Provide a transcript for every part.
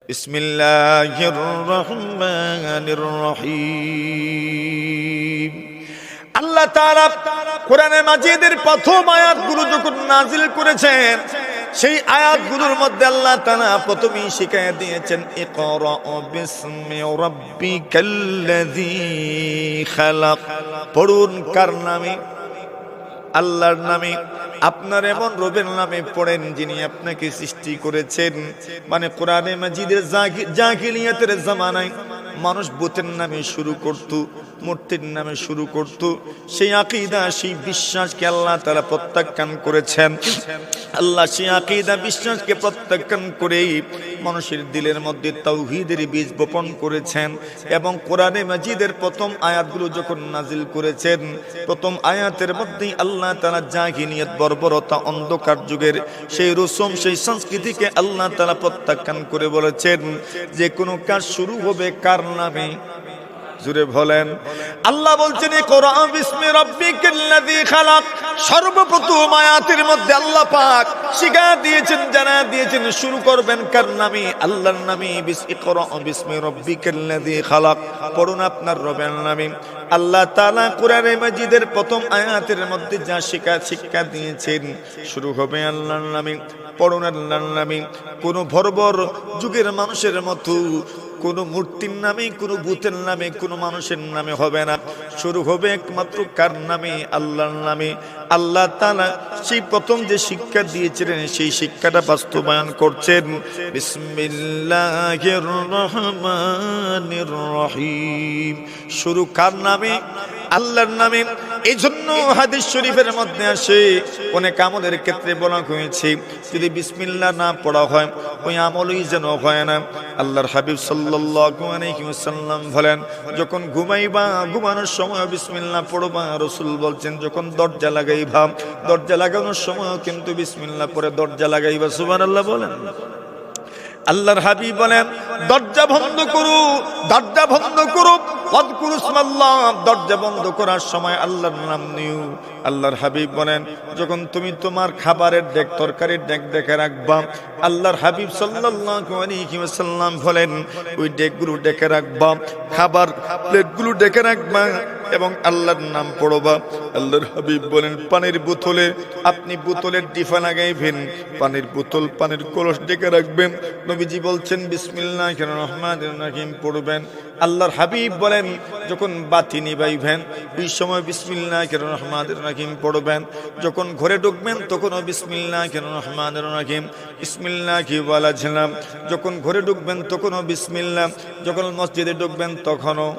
বিসমিল্লাহির রহমানির রহিম। আল্লাহ তাআলা কোরআনে মাজিদের প্রথম আয়াতগুলো যখন নাজিল করেছেন, সেই আয়াতগুলোর মধ্যে আল্লাহ তাআলা প্রথমেই শিখিয়ে দিয়েছেন, ইকরা বিসমি রাব্বিকাল্লাযী খালাক। পড়ুন কার নামে? আল্লাহর নামে। আপনার এমন রবের নামে পড়েন যিনি আপনাকে সৃষ্টি করেছেন। মানে কোরআনে মাজিদের জাহিলিয়াতের জামানায় মানুষ বুতের নামে শুরু করত, মূর্তির নামে শুরু করত। সেই আকীদা, সেই বিশ্বাসকে আল্লাহ তাআলা প্রত্যাখ্যান করেছেন। আল্লাহ সেই আকীদা, বিশ্বাসকে প্রত্যাখ্যান করেই মানুষের দিলের মধ্যে তাওহীদের বীজ বপন করেছেন। এবং কোরআনে মাজিদের প্রথম আয়াতগুলো যখন নাজিল করেছেন, প্রথম আয়াতের মধ্যেই আল্লাহ তাআলা জাহিলিয়াত, বর্বরতা, অন্ধকার যুগের সেই রসম, সেই সংস্কৃতিকে আল্লাহ তাআলা প্রত্যাখ্যান করে বলেছেন যে কোনো কাজ শুরু হবে কার নামে? জুড়ে বলেন। আল্লাহ বলছেন, ইকরা বিসমি রাব্বিকাল্লাযী খালাক। সর্বপ্রথম আয়াতের মধ্যে আল্লাহ পাক শিক্ষা দিয়েছেন, জানা দিয়েছেন শুরু করবেন কার নামে? আল্লাহর নামে। ইকরা বিসমি রাব্বিকাল্লাযী খালাক। পড়ুন আপনার রবের নামে। আল্লাহ তাআলা কোরআনে মাজিদের প্রথম আয়াতের মধ্যে যা শিক্ষা দিয়েছেন, শুরু হবে আল্লাহর নামে। পড়ুন আল্লাহর নামে। কোন বর্বর যুগের মানুষের মতো কোন মূর্তির নামে, কোন ভূতের নামে, কোন মানুষের নামে হবে না। শুরু হবে একমাত্র কার নামে? আল্লাহর নামে। আল্লাহ তাআলা সেই প্রথম যে শিক্ষা দিয়েছিলেন, সেই শিক্ষাটা বাস্তবায়ন করছেন। বিসমিল্লাহির রহমানির রহিম। শুরু কার নামে? আল্লাহর নামে। এই জন্য হাদিস শরীফের মধ্যে আসে, অনেক আমলের ক্ষেত্রে বলা হয়েছে যদি বিসমিল্লাহ না পড়া হয়, ওই আমলই যেন হয় না। আল্লাহর হাবিব সাল্লাল্লাহু আলাইহি ওয়াসাল্লাম বলেন, যখন ঘুমাইবা, ঘুমানোর সময় বিসমিল্লাহ পড়বা। রাসূল বলছেন, যখন দরজা লাগাইবা, দরজা লাগানোর সময় কিন্তু বিসমিল্লাহ পড়ে দরজা লাগাইবা। সুবহানাল্লাহ বলেন। আল্লাহর হাবিব বলেন, দরজা বন্ধ করো, দরজা বন্ধ করো, ওয়াযকুরু ইসমাল্লাহ। দরজা বন্ধ করার সময় আল্লাহর নাম নিও। আল্লাহর হাবিব বলেন, যখন তুমি তোমার খাবারের ডেক, তরকারির ডেক দেখে রাখবা, আল্লাহর হাবিব সাল্লাল্লাহু আলাইহি ওয়াসাল্লাম বলেন, ওই ডেকগুলো ডেকে রাখবা, খাবার প্লেটগুলো ডেকে রাখবা এবং আল্লাহর নাম পড়বা। আল্লাহর হাবিব বলেন, পানির বোতলে আপনি বোতলের ডিফা লাগাইবেন, পানির বোতল, পানির কলস ডেকে রাখবেন। নবীজি বলছেন বিসমিল্লাহির রহমানির রহিম পড়বেন। আল্লাহর হাবিব বলেন, যখন বাতি নিবাইবেন, ওই সময় বিসমিল্লাহির রহমানির রহিম পড়বেন। যখন ঘরে ঢুকবেন, তখনও বিসমিল্লাহির রহমানির রহিম, বিসমিল্লাহি ওয়ালাজনাম। যখন ঘরে ঢুকবেন, তখনও বিসমিল্লাহ। যখন মসজিদে ঢুকবেন, তখনও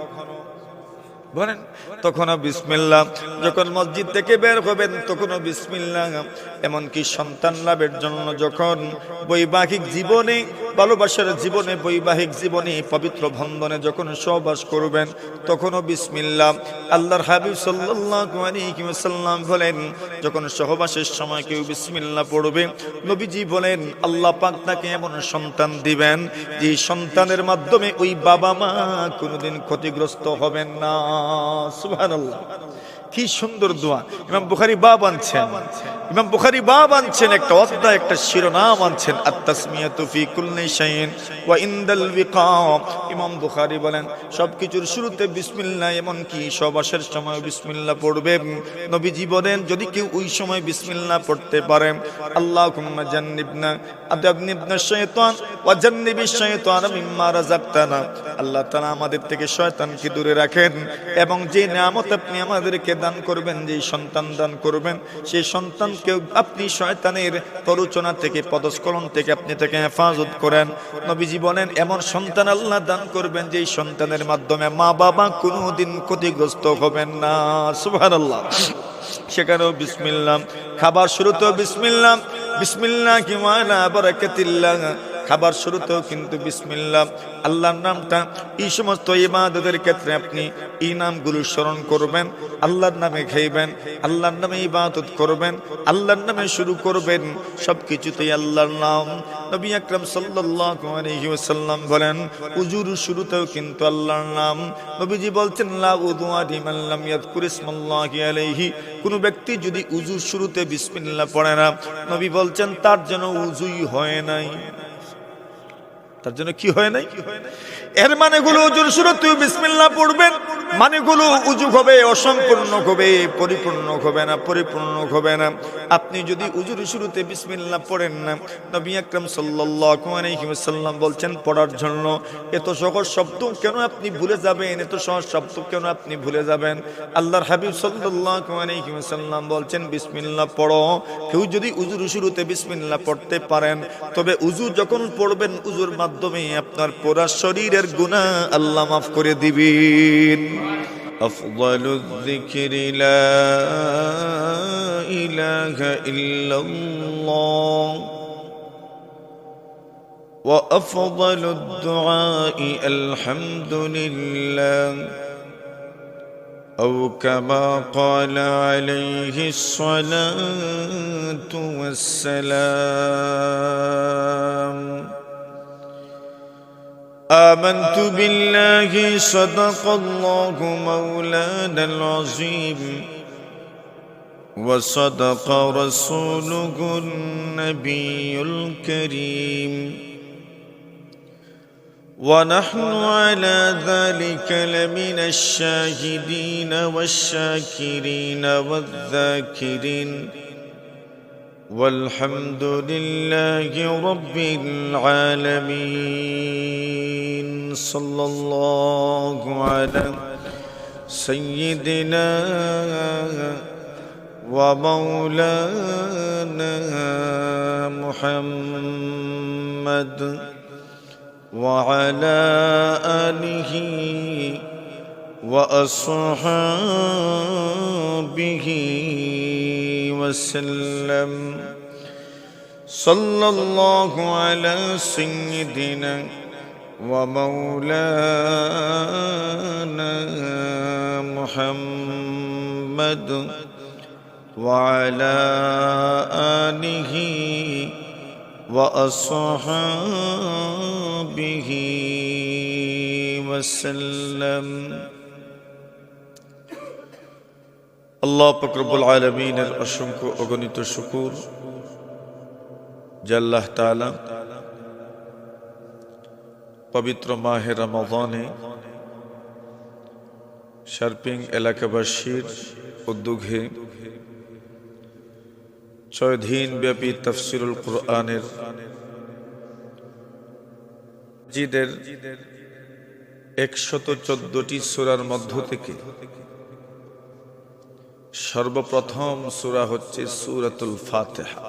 বলেন, তখনও বিসমিল্লাহ। যখন মসজিদ থেকে বের হবেন, তখনও বিসমিল্লাহ। এমনকি সন্তান লাভের জন্য যখন বৈবাহিক জীবনে, ভালোবাসার জীবনে, বৈবাহিক জীবনে, পবিত্র বন্ধনে যখন সহবাস করবেন, তখনও বিসমিল্লাহ। আল্লাহর হাবিব সাল্লাল্লাহু আলাইহি ওয়াসাল্লাম বলেন, যখন সহবাসের সময় কেউ বিসমিল্লাহ পড়বে, নবীজি বলেন, আল্লাহ পাক তাকে এমন সন্তান দিবেন যে সন্তানের মাধ্যমে ওই বাবা মা কোনোদিন ক্ষতিগ্রস্ত হবেন না। সুবহানাল্লাহ। কি সুন্দর দোয়া। ইমাম বুখারী বাব আনছেন, ইমাম বুখারী বাব আনছেন, একটা অধ্যায়, একটা শিরোনাম আনছেন, আত-তাসমিয়াতু ফি কুল্লি শাইইন ওয়া ইনদাল বিকাম। ইমাম বুখারী বলেন, সবকিছুর শুরুতে বিসমিল্লাহ, এমনকি সহবাসের সময় বিসমিল্লাহ পড়বেন। নবীজি বলেন, যদি কেউ ওই সময় বিসমিল্লাহ পড়তে পারে, আল্লাহুম্মা জান্নিবনা আযাবনা শাইতান ওয়া জান্নিবিশ শাইতান মিম্মা রাযাকতানা। আল্লাহ তাআলা আমাদের থেকে শয়তানকে দূরে রাখেন এবং যে নিয়ামত আপনি আমাদেরকে দান করবেন, যে সন্তান দান করবেন, সেই সন্তানকে আপনি শয়তানের প্ররোচনা থেকে, পদস্খলন থেকে আপনি থেকে হেফাজত করেন। নবীজি বলেন, এমন সন্তান আল্লাহ দান করবেন যে সন্তানের মাধ্যমে মা বাবা কোনোদিন ক্ষতিগ্রস্ত হবেন না। সুবহানাল্লাহ। সেখানেও বিসমিল্লাহ। খাবার শুরুতেও বিসমিল্লাহ। বিসমিল্লাহি ওয়া আলা বারাকাতিল্লাহ। খাবার শুরুতেও কিন্তু বিসমিল্লাহ। আল্লাহর নামটা এই সমস্ত ইবাদতের ক্ষেত্রে আপনি এই নামগুলো স্মরণ করবেন, আল্লাহর নামে খাইবেন, আল্লাহর নামে ইবাদত করবেন, আল্লাহর নামে শুরু করবেন। সবকিছুতেই আল্লাহর নাম। নবী আকরাম সাল্লাল্লাহু আলাইহি ওয়াসাল্লাম বলেন, উজুর শুরুতেও কিন্তু আল্লাহর নাম। নবীজি বলছেন, লা উযুআ লিমান লাম ইয়াযকুর ইসমাল্লাহি আলাইহি। কোন ব্যক্তি যদি উজুর শুরুতে বিসমিল্লাহ পড়ে না, নবী বলছেন তার যেন উজুই হয় নাই। তার জন্য কি হয় নাই? এর মানে গুলো উজুর শুরুতে বিসমিল্লাহ পড়বেন, মানে গুলো উজু হবে অসম্পূর্ণ হবে, পরিপূর্ণ হবে না, পরিপূর্ণ হবে না। আপনি যদি উজুর শুরুতে বিসমিল্লাহ পড়েন না, নবী আকরাম সাল্লাল্লাহু আলাইহি ওয়াসাল্লাম বলছেন পড়ার জন্য এত সহজ শব্দ কেন আপনি ভুলে যাবেন, এত সহজ শব্দ কেন আপনি ভুলে যাবেন? আল্লাহর হাবিব সাল্লাল্লাহু আলাইহি ওয়াসাল্লাম বলছেন বিসমিল্লাহ পড়ো। কেউ যদি উজুর শুরুতে বিসমিল্লাহ পড়তে পারেন, তবে উজু যখন পড়বেন উজুর মাধ্যমে আপনার পুরো শরীরের গুনাহ আল্লাহ মাফ করে দিবেন। আফদালুয যিকরি লা ইলাহা ইল্লাল্লাহ ওয়া আফদালুদ দুআই আলহামদুলিল্লাহ أو كما قال عليه الصلاة والسلام آمنت بالله صدق الله مولانا العظيم وصدق رسوله النبي الكريم ونحن على ذلك لمن الشاهدين والشاكرين والذاكرين والحمد لله رب العالمين صلى الله على سيدنا ومولانا محمد وعلى آله وأصحابه وسلم صلى الله على سيدنا ومولانا محمد وعلى آله وأصحابه وسلم আল্লাহ পাক রব্বুল আলামিনের অসংখ্য অগণিত শুকর যে আল্লাহ তাআলা পবিত্র মাহে রমাদানে শারপিং এলাকাবাসীর উদ্যোগে 6 দিন ব্যাপী তাফসিরুল কোরআনের জিদের 114টি সূরার মধ্য থেকে সর্বপ্রথম সূরা হচ্ছে সূরাতুল ফাতিহা,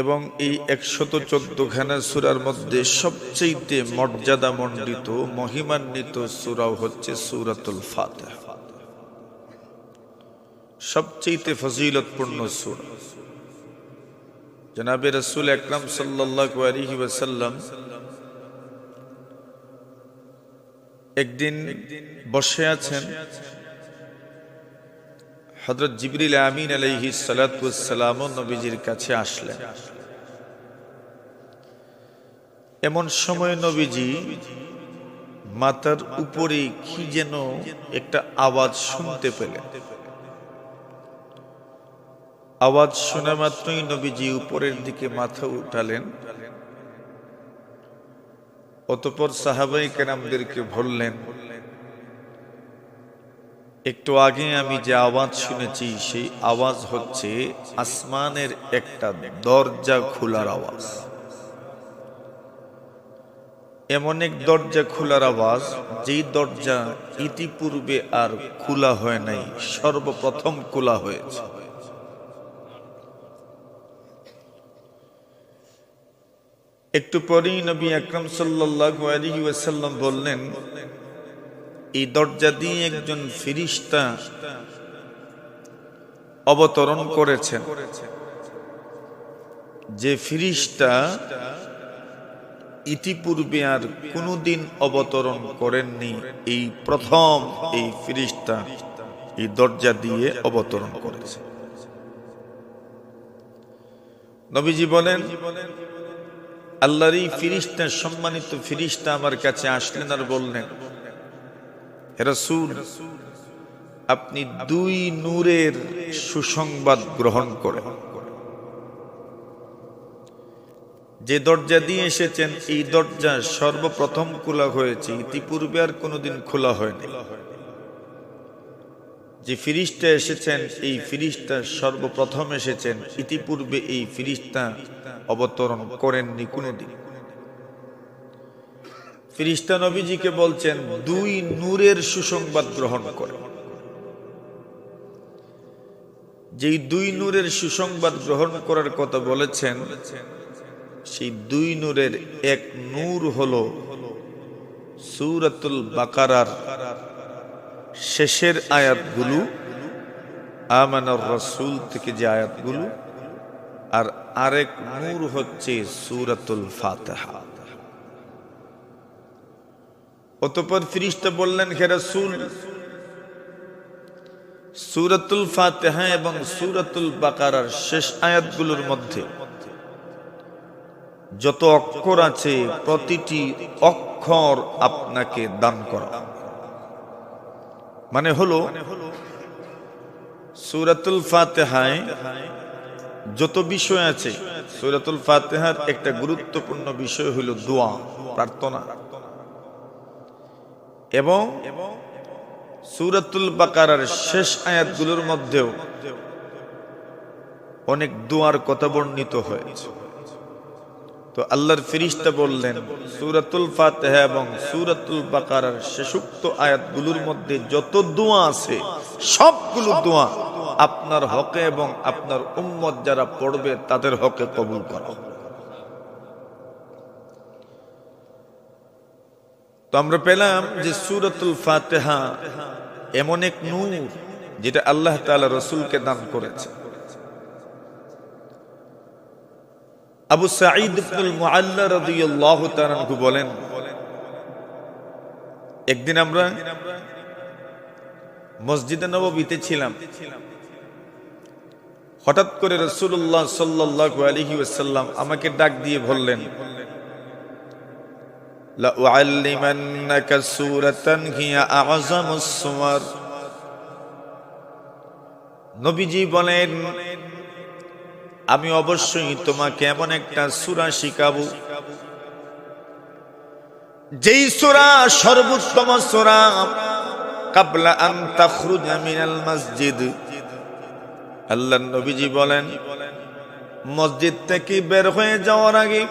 এবং এই 114 খানা সূরার মধ্যে সবচেয়ে মর্যাদামণ্ডিত মহিমান্বিত সূরা হচ্ছে সূরাতুল ফাতিহা। সবচেয়ে ফজিলতপূর্ণ সূরা। জনাবে রাসূল আকরাম সাল্লাল্লাহু আলাইহি ওয়াসাল্লাম একদিন বসে আছেন, হযরত জিবরিল আমিন আলাইহিস সালাতু ওয়াস সালাম নবীজির কাছে আসলেন। এমন সময় নবীজি মাথার উপরে কি যেন একটা আওয়াজ শুনতে পেলেন। আওয়াজ শোনা মাত্রই নবীজি উপরের দিকে মাথা উঠালেন। অতঃপর সাহাবায়ে কেরামদেরকে বললেন, একটু আগে আমি যে আওয়াজ শুনেছি সেই আওয়াজ হচ্ছে আসমানের একটা দরজা খোলার আওয়াজ। এমন এক দরজা খোলার আওয়াজ, যেই দরজা ইতিপূর্বে আর খোলা হয় নাই, সর্বপ্রথম খোলা হয়েছে। একটু পরেই নবী আকরাম সাল্লাল্লাহু আলাইহি ওয়াসাল্লাম বললেন, এই দরজা দিয়ে একজন ফেরেশতা অবতরণ করেছেন, যে ফেরেশতা ইতিপূর্বে আর কোনোদিন অবতরণ করেননি। এই প্রথম এই ফেরেশতা এই দরজা দিয়ে অবতরণ করেছে। নবীজি বলেন, আল্লাহর এই ফেরেশতা, সম্মানিত ফেরেশতা আমার কাছে আসলেন আর বললেন, হে রাসূল, আপনি 2 নূরের সুসংবাদ গ্রহণ করেন। যে দরজা দিয়ে এসেছেন এই দরজা সর্বপ্রথম খোলা হয়েছে, ইতিপূর্বে আর কোনোদিন খোলা হয়নি। যে ফিরিস্তা এসেছেন এই ফিরিস্তা সর্বপ্রথম এসেছেন, ইতিপূর্বে এই ফিরিস্তা অবতরণ করেননি কোনোদিন। ফিরিস্তা নবীজিকে বলছেন 2 নূরের সুসংবাদ গ্রহণ করে। যেই 2 নূরের সুসংবাদ গ্রহণ করার কথা বলেছেন, সেই 2 নূরের এক নূর হলো সূরাতুল বাকারার শেষের আয়াতগুলো, আমানার রাসূল থেকে যে আয়াতগুলো, আর আরেক নূর হচ্ছে সূরাতুল ফাতিহা। অতঃপর ফেরেশতা বললেন, হে রাসূল, সূরাতুল ফাতিহা এবং সূরাতুল বাকারার শেষ আয়াতগুলোর মধ্যে যত অক্ষর আছে প্রতিটি অক্ষর আপনাকে দান করা। মানে হলো সূরাতুল ফাতিহায় যত বিষয় আছে, সূরাতুল ফাতিহার একটা গুরুত্বপূর্ণ বিষয় হলো দোয়া, প্রার্থনা, এবং সূরাতুল বাকারার শেষ আয়াতগুলোর মধ্যেও অনেক দোয়ার কথা বর্ণিত হয়েছে। তো আল্লাহর ফেরেশতা বললেন, সূরাতুল ফাতিহা এবং সূরাতুল বাকারার শেষোক্ত আয়াতগুলোর মধ্যে যত দোয়া আছে সবগুলো দোয়া আপনার হকে এবং আপনার উম্মত যারা পড়বে তাদের হকে কবুল করো। তো আমরা পেলাম যে সূরাতুল ফাতিহা এমন এক নূর যেটা আল্লাহ তাআলা রাসূলকে দান করেছে। আবু সাঈদ ইবনুল মুআল্লা রাদিয়াল্লাহু তাআলা আনহু বলেন, একদিন আমরা মসজিদে নববীতে ছিলাম, হঠাৎ করে রাসূলুল্লাহ সাল্লাল্লাহু আলাইহি ওয়াসাল্লাম আমাকে ডাক দিয়ে বললেন, লা উআল্লিমান্নাকা সূরাতান হিয়া আ'যামুস সুওয়ার। নবীজি বলেন, আমি অবশ্যই তোমাকে এমন একটা সূরা শিখাবো যেই সূরা সর্বোত্তম সূরা। কাবলা আন তাখরুজা মিনাল মসজিদ, আল্লাহর নবীজি বলেন, মসজিদ থেকে বের হয়ে যাওয়ার আগে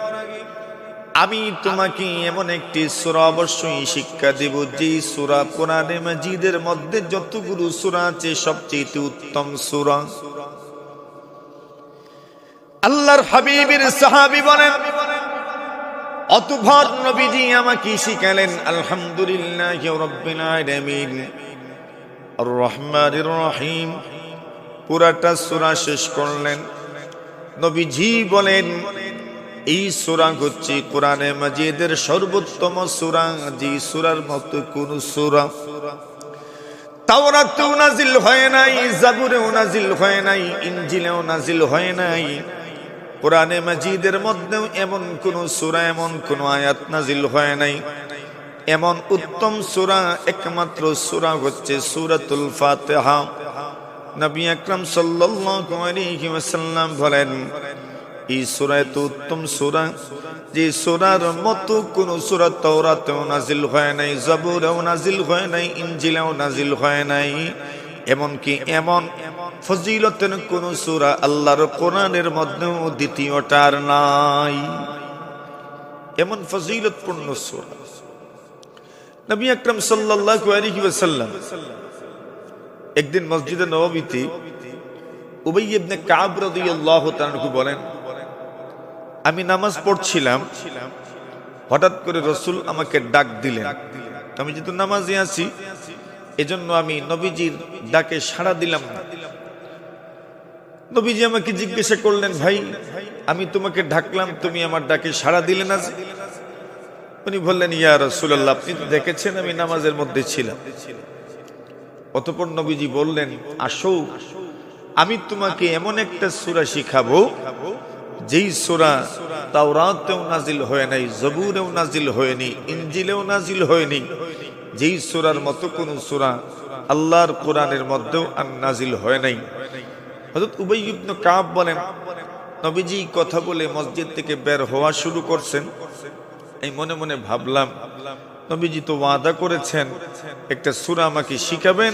আমি তোমাকে এমন একটি সূরা অবশ্যই শিক্ষা দেব যেই সূরা কোরআনে মাজিদের মধ্যে যতগুলো সূরা আছে সবচেয়ে উত্তম সূরা। আল্লাহর হাবিবের সাহাবী বলেন, অতঃপর নবীজি আমাকে শিখালেন, আলহামদুলিল্লাহি রাব্বিল আলামিন আর রহমানির রহিম, পুরাটা সূরা শেষ করলেন। নবীজি বলেন, এই সূরা হচ্ছে কোরআনে মাজিদের সর্বোত্তম সূরা, যে সূরার মতো কোন সূরা তাওরাতেও নাজিল হয় নাই, জাবুরেও নাজিল হয় নাই, ইনজিলেও নাজিল হয় নাই। কোরআনে মাজিদের মধ্যেও এমন কোন সূরা, এমন কোন আয়াত নাজিল হয় নাই। এমন উত্তম সূরা একমাত্র সূরা হচ্ছে সূরাতুল ফাতিহা। নবী আকরাম সাল্লাল্লাহু আলাইহি ওয়াসাল্লাম বলেন, এই সূরা এত উত্তম সূরা যে সূরার মতো কোন সূরা তাওরাতেও নাজিল হয় নাই, জাবুরেও নাজিল হয় নাই, ইনজিলেও নাজিল হয় নাই। এমনকি এমন ফজিলতের কোন সূরা আল্লাহর কোরআনের মধ্যেও দ্বিতীয়টার নাই। এমন ফজিলতপূর্ণ সূরা। নবী আকরাম সাল্লাল্লাহু আলাইহি ওয়াসাল্লাম একদিন মসজিদে নববীতে উবাই ইবনে কাব রাদিয়াল্লাহু তাআলা আনহু বলেন, আমি নামাজ পড়ছিলাম, হঠাৎ করে রাসূল আমাকে ডাক দিলেন। আমি যেহেতু নামাজে আছি এজন্য আমি নবীজির ডাকে সাড়া দিলাম না। নবীজি আমাকে জিজ্ঞাসা করলেন, ভাই আমি তোমাকে ডাকলাম, তুমি আমার ডাকে সাড়া দিলে না? উনি বললেন, ইয়া রাসূলুল্লাহ, আপনি তো দেখেছেন আমি নামাজের মধ্যে ছিলাম। অতঃপর নবীজি বললেন, আসো আমি তোমাকে এমন একটা সূরা শিখাবো যেই সূরা তাওরাতেও নাজিল হয় নাই, জাবুরেও নাজিল হয়নি, ইনজিলেও নাজিল হয়নি। যেই সূরার মতো কোন সূরা আল্লাহর কোরআনের মধ্যেও আর নাজিল হয় নাই। হযরত উবাই ইবনে কাব বলেন, নবীজি কথা বলে মসজিদ থেকে বের হওয়া শুরু করছেন। এই মনে মনে ভাবলাম, নবীজি তো ওয়াদা করেছেন একটা সূরা আমাকে শিখাবেন,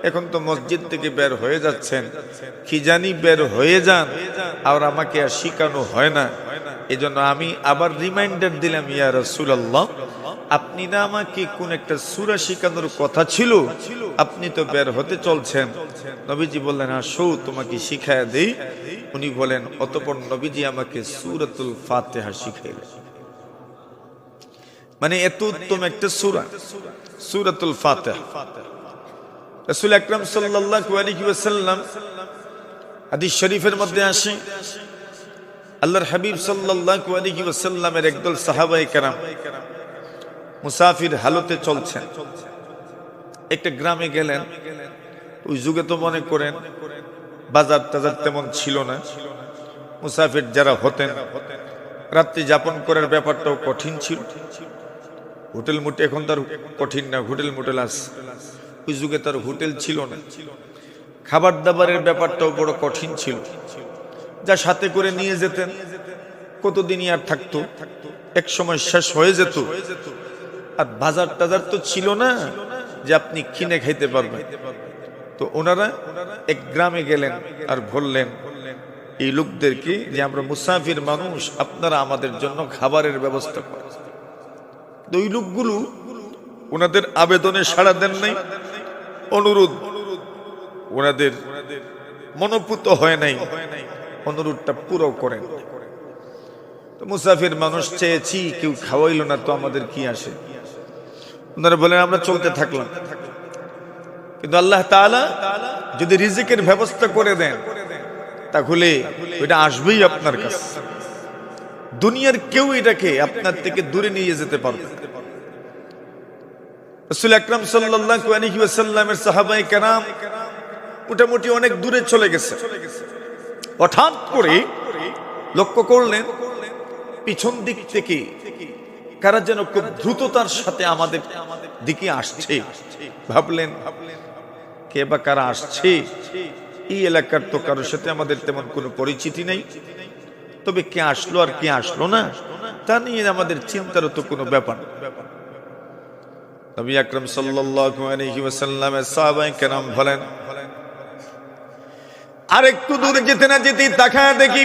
এখন তো মসজিদ থেকে বের হয়ে যাচ্ছেন, কি জানি বের হয়ে যান আর আমাকে আর শিখানো হয় না। এজন্য আমি আবার রিমাইন্ডার দিলাম, ইয়া রাসূলুল্লাহ, আপনি না আমাকে কোন একটা সূরা শিখানোর কথা ছিল, আপনি তো বের হতে চলছেন। নবীজি বললেন, আসো তোমাকে শিখায়া দেই। উনি বলেন, অতঃপর নবীজি আমাকে সূরাতুল ফাতিহা শিখাইলেন। মানে এত উত্তম একটা সূরা, সূরাতুল ফাতিহা। রাসূল আকরাম সাল্লাল্লাহু আলাইহি ওয়াসাল্লাম হাদিস শরীফের মধ্যে আসে, আল্লাহর হাবিব সাল্লাল্লাহু আলাইহি ওয়াসাল্লামের একদল সাহাবায়ে কেরাম মুসাফির হালতে চলছেন। একটা গ্রামে গেলেন। ওই যুগে তো মনে করেন বাজার টাজার তেমন ছিল না। মুসাফির যারা হতেন, রাত্রি যাপন করার ব্যাপারটাও কঠিন ছিল। হোটেল মোটে এখন তার কঠিন না, হোটেল মোটেল আছে। ওই যুগে তার হোটেল ছিল না। খাবার দাবারের ব্যাপারটাও বড় কঠিন ছিল। যা সাথে করে নিয়ে যেতেন, কতদিনই আর থাকতো, এক সময় শেষ হয়ে যেত। আর বাজার টাজার তো ছিল না যে আপনি কিনে খাইতে পারবেন। তো ওনারা এক গ্রামে গেলেন আর বললেন এই লোকদেরকে যে আমরা মুসাফির মানুষ, আপনারা আমাদের জন্য খাবারের ব্যবস্থা করেন। ওই লোকগুলো ওনাদের আবেদনে সাড়া দেন নাই, অনুরোধ ওনাদের মনোপুত হয় নাই, অনুরোধটা পুরো করেন। তো মুসাফির মানুষ চেয়েছি, কেউ খাওয়াইল না, তো আমাদের কি আসে। ওনারা বলেন, আমরা চলতে থাকলাম। কিন্তু আল্লাহ তাআলা যদি রিজিকের ব্যবস্থা করে দেন, তাহলে ওইটা আসবেই আপনার কাছে। দুনিয়ার কেউ এটাকে আপনার থেকে দূরে নিয়ে যেতে পারবে। রাসূল আকরাম সাল্লাল্লাহু আলাইহি ওয়াসাল্লামের সাহাবায়ে কেরাম মোটামুটি অনেক দূরে চলে গেছে। হঠাৎ করে লক্ষ্য করলেন পিছন দিক থেকে কারা যেন খুব দ্রুততার সাথে আমাদের দিকে আসছে। ভাবলেন কে বা কারা আসছে। এই এলাকার তো কারোর সাথে আমাদের তেমন কোনো পরিচিতি নেই, তবে কে আসলো আর কে আসলো না তা নিয়ে আমাদের চিন্তারও তো কোনো ব্যাপার। নবী আকরাম সাল্লাল্লাহু আলাইহি ওয়াসাল্লামের সাহাবায়ে কেরাম বলেন, আর একটু দূরে যেতে না যেতেই তাকায় দেখি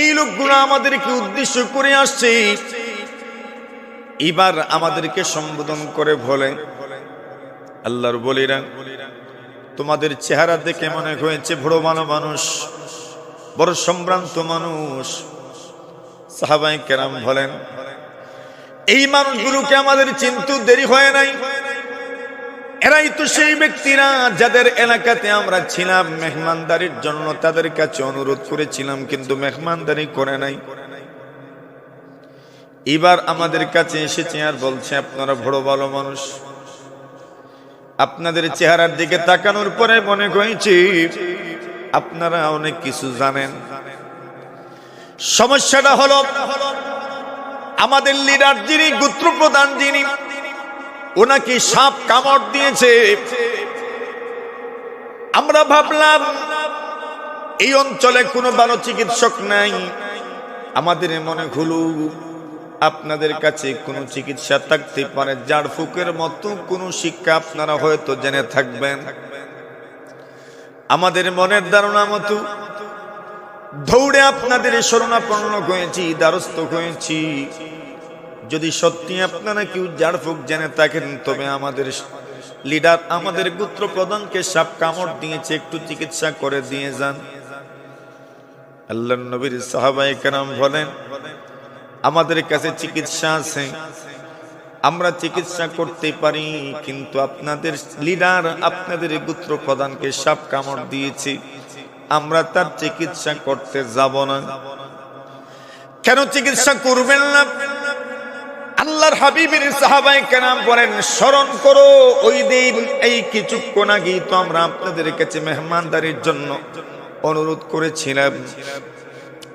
এই লোকগুলো আমাদেরকে উদ্দেশ্য করে আসছে। এবার আমাদেরকে সম্বোধন করে বলে, আল্লাহর বলিরা, তোমাদের চেহারা দেখে মনে হয়েছে বড় ভালো মানুষ, বড় সম্ভ্রান্ত মানুষ। সাহাবায়ে কেরাম বলেন, এই মানুষগুলোকে আমাদের চিনতে দেরি হয় নাই। এরাই তো সেই ব্যক্তিরা যাদের এলাকাতে আমরা ছিলাম মেহমানদারির জন্য, তাদের কাছে অনুরোধ করেছিলাম, কিন্তু মেহমানদারি করে নাই। এবার আমাদের কাছে এসেছে আর বলছে, আপনারা বড় ভালো মানুষ। আপনাদের চেহারার দিকে তাকানোর পরে মনে হয়েছে আপনারা অনেক কিছু জানেন। সমস্যাটা হলো আমাদের লিডার যিনি, গোত্র প্রধান যিনি, ওনাকে সাপ কামড় দিয়েছে। আমরা ভাবলাম এই অঞ্চলে কোনো ভালো চিকিৎসক নাই। আমাদের মনে হলো আপনাদের কাছে কোনো চিকিৎসা থাকতে পারে, ঝাড়ফুঁকের মতো কোনো শিক্ষা আপনারা হয়তো জেনে থাকবেন। আমাদের মনের ধারণা মতো দৌড়ে আপনাদের শরণাপন্ন হয়েছি, দ্বারস্থ হয়েছি। যদি সত্যি আপনারা কেউ ঝাড়ফুঁক জেনে থাকেন, তবে আমাদের লিডার, আমাদের গোত্র প্রধানকে সাপ কামড় দিয়েছে, একটু চিকিৎসা করে দিয়ে যান। আল্লাহর নবীর সাহাবায়ে কেরাম বলেন, আমাদের কাছে চিকিৎসা আছে, আমরা চিকিৎসা করতে পারি, কিন্তু আপনাদের লিডার, আপনাদের গোত্র প্রধানকে সাপ কামড় দিয়েছে, আমরা তার চিকিৎসা করতে যাব না। কেন চিকিৎসা করবেন না? আল্লাহর হাবিবের সাহাবায়ে কেরাম বলেন, স্মরণ করো ওই দিন এই কিছুক্ষণ আগেই তো আমরা আপনাদের কাছে মেহমানদারির জন্য অনুরোধ করেছিলাম,